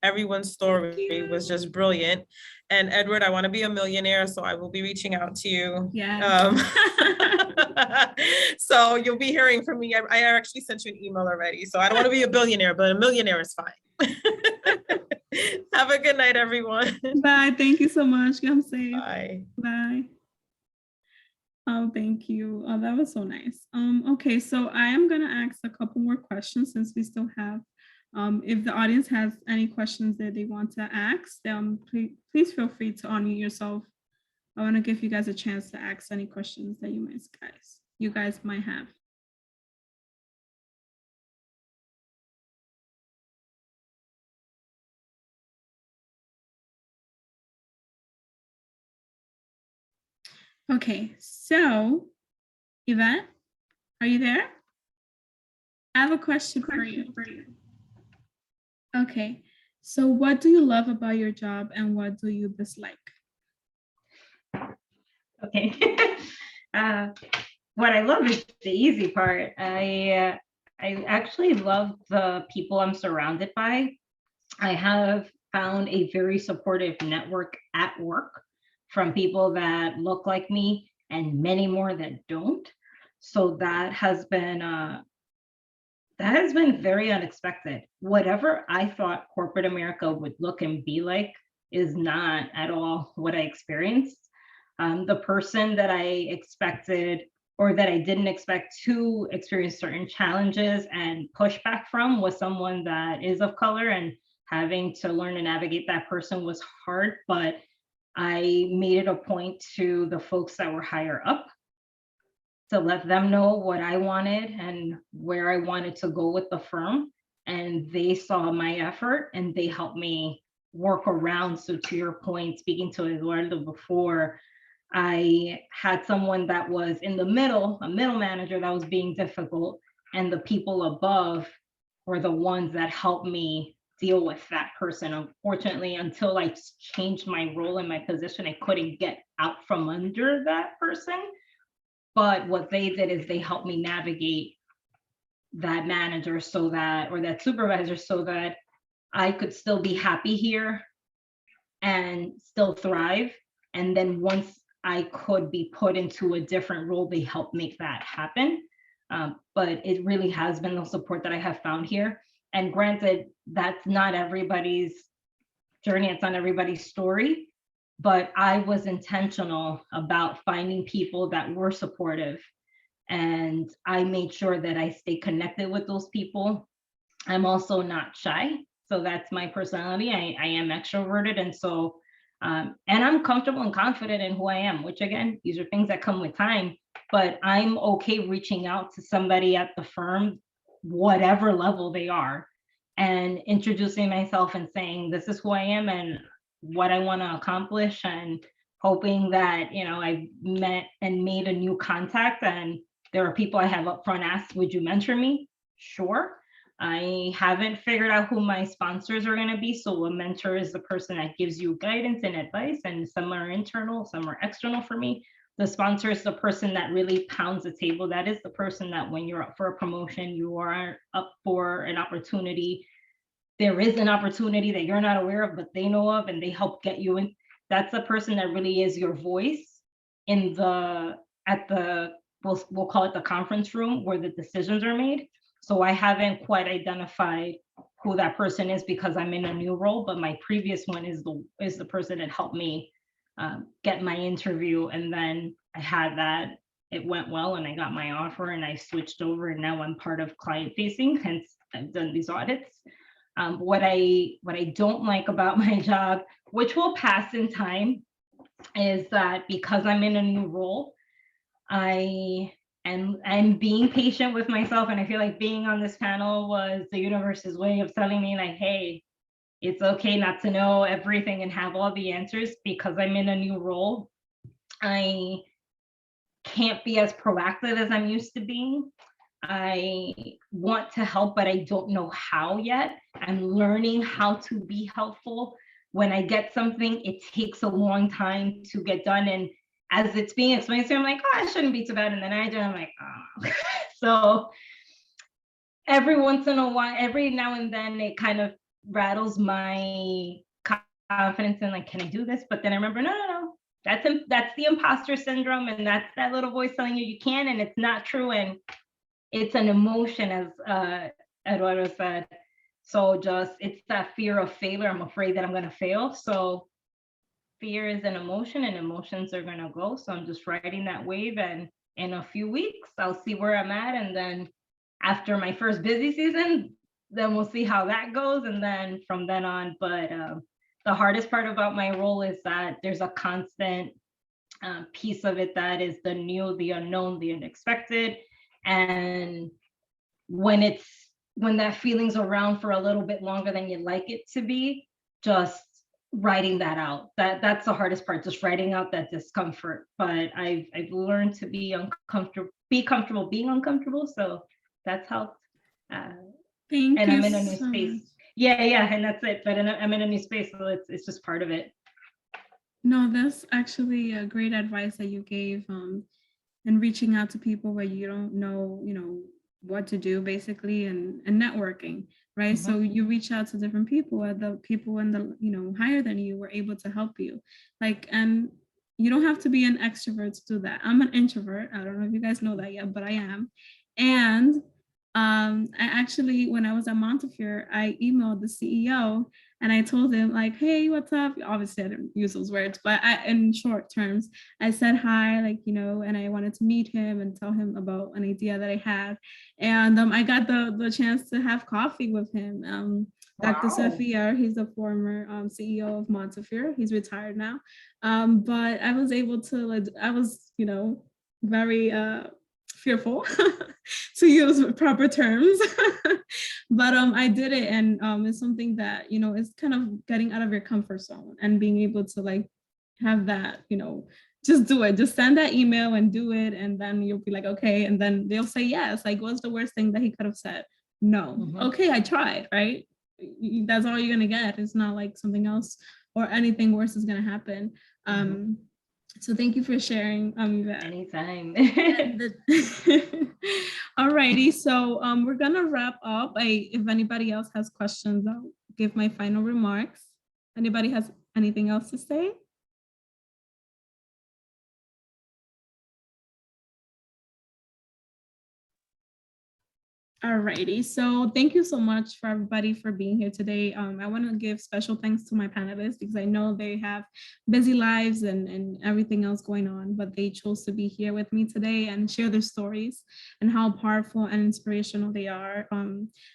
[SPEAKER 3] Everyone's story was just brilliant. And Edward, I want to be a millionaire, so I will be reaching out to you.
[SPEAKER 1] Yeah.
[SPEAKER 3] So you'll be hearing from me. I actually sent you an email already. So I don't want to be a billionaire, but a millionaire is fine. Have a good night, everyone.
[SPEAKER 1] Bye. Thank you so much. Come safe.
[SPEAKER 3] Bye.
[SPEAKER 1] Bye. Oh, thank you. Oh, that was so nice. Okay, so I am gonna ask a couple more questions since we still have. If the audience has any questions that they want to ask, please feel free to unmute yourself. I want to give you guys a chance to ask any questions that you guys might have. Okay, so Yvette, are you there? I have a question for you. Okay, so what do you love about your job and what do you dislike?
[SPEAKER 4] Okay. What I love is the easy part. I actually love the people I'm surrounded by. I have found a very supportive network at work from people that look like me and many more that don't. So that has been very unexpected. Whatever I thought corporate America would look and be like is not at all what I experienced. The person that I expected or that I didn't expect to experience certain challenges and pushback from was someone that is of color, and having to learn to navigate that person was hard, but I made it a point to the folks that were higher up to let them know what I wanted and where I wanted to go with the firm. And they saw my effort and they helped me work around. So to your point, speaking to Eduardo before, I had someone that was in the middle, a middle manager that was being difficult, and the people above were the ones that helped me deal with that person. Unfortunately, until I changed my role in my position, I couldn't get out from under that person. But what they did is they helped me navigate that manager so that, or that supervisor, so that I could still be happy here and still thrive. And then once I could be put into a different role, they helped make that happen. But it really has been the support that I have found here. And granted, that's not everybody's journey, it's not everybody's story, but I was intentional about finding people that were supportive. And I made sure that I stay connected with those people. I'm also not shy. So that's my personality. I am extroverted. And so, and I'm comfortable and confident in who I am, which again, these are things that come with time, but I'm okay reaching out to somebody at the firm, whatever level they are, and introducing myself and saying, this is who I am and what I want to accomplish, and hoping that, you know, I met and made a new contact. And there are people I have upfront asked, would you mentor me? Sure. I haven't figured out who my sponsors are going to be. So a mentor is the person that gives you guidance and advice, and some are internal, some are external for me. The sponsor is the person that really pounds the table. That is the person that when you're up for a promotion, you are up for an opportunity, there is an opportunity that you're not aware of, but they know of, and they help get you in. That's the person that really is your voice in the, at the, we'll call it the conference room where the decisions are made. So I haven't quite identified who that person is because I'm in a new role, but my previous one is the person that helped me get my interview. And then I had that, it went well, and I got my offer, and I switched over, and now I'm part of client facing, hence I've done these audits. What I don't like about my job, which will pass in time, is that because I'm in a new role, I and being patient with myself. And I feel like being on this panel was the universe's way of telling me like, hey, it's okay not to know everything and have all the answers, because I'm in a new role. I can't be as proactive as I'm used to being. I want to help, but I don't know how yet. I'm learning how to be helpful. When I get something, it takes a long time to get done. And as it's being explained to me, I'm like, oh, it shouldn't be too bad. And then I do, I'm like, oh. So every once in a while, every now and then, it kind of rattles my confidence and like, can I do this? But then I remember, no. That's the imposter syndrome, and that's that little voice telling you can, and it's not true. And it's an emotion, as Eduardo said. So just, it's that fear of failure. I'm afraid that I'm going to fail. So fear is an emotion, and emotions are going to go. So I'm just riding that wave, and in a few weeks, I'll see where I'm at. And then after my first busy season, then we'll see how that goes. And then from then on, but the hardest part about my role is that there's a constant piece of it that is the new, the unknown, the unexpected. And when that feeling's around for a little bit longer than you'd like it to be, just writing that out, that's the hardest part, just writing out that discomfort. But I've learned to be comfortable being uncomfortable. So that's helped.
[SPEAKER 1] Thank
[SPEAKER 4] and
[SPEAKER 1] you
[SPEAKER 4] I'm in a new
[SPEAKER 1] so
[SPEAKER 4] space.
[SPEAKER 1] much.
[SPEAKER 4] Yeah, and that's it. But I'm in a new space, so it's just part of it.
[SPEAKER 1] No, that's actually a great advice that you gave, and reaching out to people where you don't know, what to do, basically, and networking, right? So you reach out to different people, and the people in the, higher than you were able to help you. Like, and you don't have to be an extrovert to do that. I'm an introvert. I don't know if you guys know that yet, but I am. And I actually, when I was at Montefiore, I emailed the CEO and I told him like, hey, what's up? Obviously I didn't use those words, but in short terms, I said hi, like, and I wanted to meet him and tell him about an idea that I had. And I got the chance to have coffee with him. Dr. Sophia, he's the former CEO of Montefiore. He's retired now. But I was able to, like, I was, very fearful to use proper terms. But I did it, and it's something that, is kind of getting out of your comfort zone and being able to like have that, just do it, just send that email and do it, and then you'll be like, okay, and then they'll say yes. Like, what's the worst thing that he could have said? No. Okay, I tried, right? That's all you're gonna get. It's not like something else or anything worse is gonna happen. So thank you for sharing that.
[SPEAKER 4] Anytime.
[SPEAKER 1] Alrighty, so we're gonna wrap up. If anybody else has questions, I'll give my final remarks. Anybody has anything else to say? Alrighty, so thank you so much for everybody for being here today. I want to give special thanks to my panelists because I know they have busy lives and everything else going on, but they chose to be here with me today and share their stories and how powerful and inspirational they are.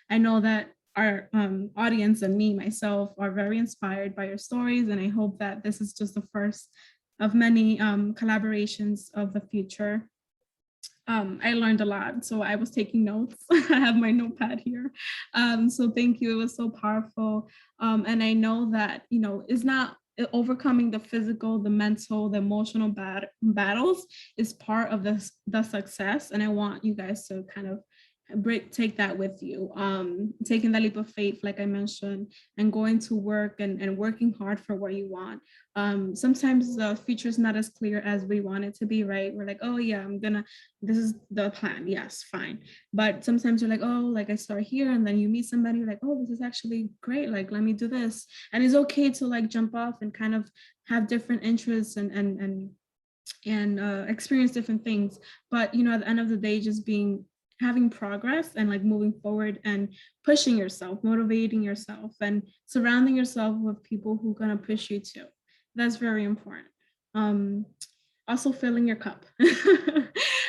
[SPEAKER 1] I know that our audience and me, myself, are very inspired by your stories, and I hope that this is just the first of many collaborations of the future. I learned a lot, so I was taking notes. I have my notepad here. So thank you, it was so powerful. And I know that, it's not overcoming the physical, the mental, the emotional battles is part of the success. And I want you guys to kind of take that with you, taking that leap of faith, like I mentioned, and going to work and working hard for what you want. Sometimes the future is not as clear as we want it to be, right? We're like, oh yeah, this is the plan. Yes, fine. But sometimes you're like, oh, like I start here, and then you meet somebody like, oh, this is actually great. Like, let me do this. And it's okay to like jump off and kind of have different interests and experience different things. But, at the end of the day, just having progress and like moving forward and pushing yourself, motivating yourself, and surrounding yourself with people who are going to push you too. That's very important. Also filling your cup.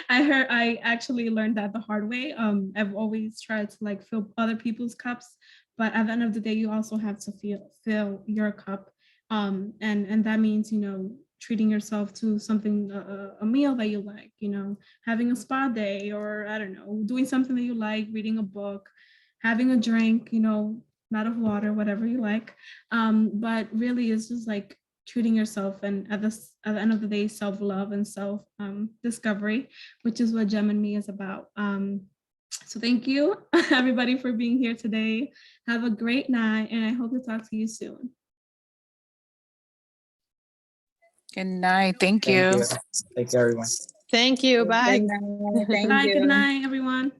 [SPEAKER 1] I actually learned that the hard way. I've always tried to like fill other people's cups, but at the end of the day, you also have to fill your cup. And that means, treating yourself to something, a meal that you like, you know, having a spa day, or I don't know, doing something that you like, reading a book, having a drink, you know, not of water, whatever you like. But really it's just like treating yourself, and at the end of the day, self-love and self discovery, which is what Geminme is about. So thank you everybody for being here today. Have a great night, and I hope to talk to you soon.
[SPEAKER 6] Good night. Thank
[SPEAKER 5] Thank
[SPEAKER 6] you.
[SPEAKER 5] you. Take care, everyone.
[SPEAKER 8] Thank you. Bye.
[SPEAKER 6] Good night. Thank
[SPEAKER 1] Bye,
[SPEAKER 6] you.
[SPEAKER 1] good night, everyone.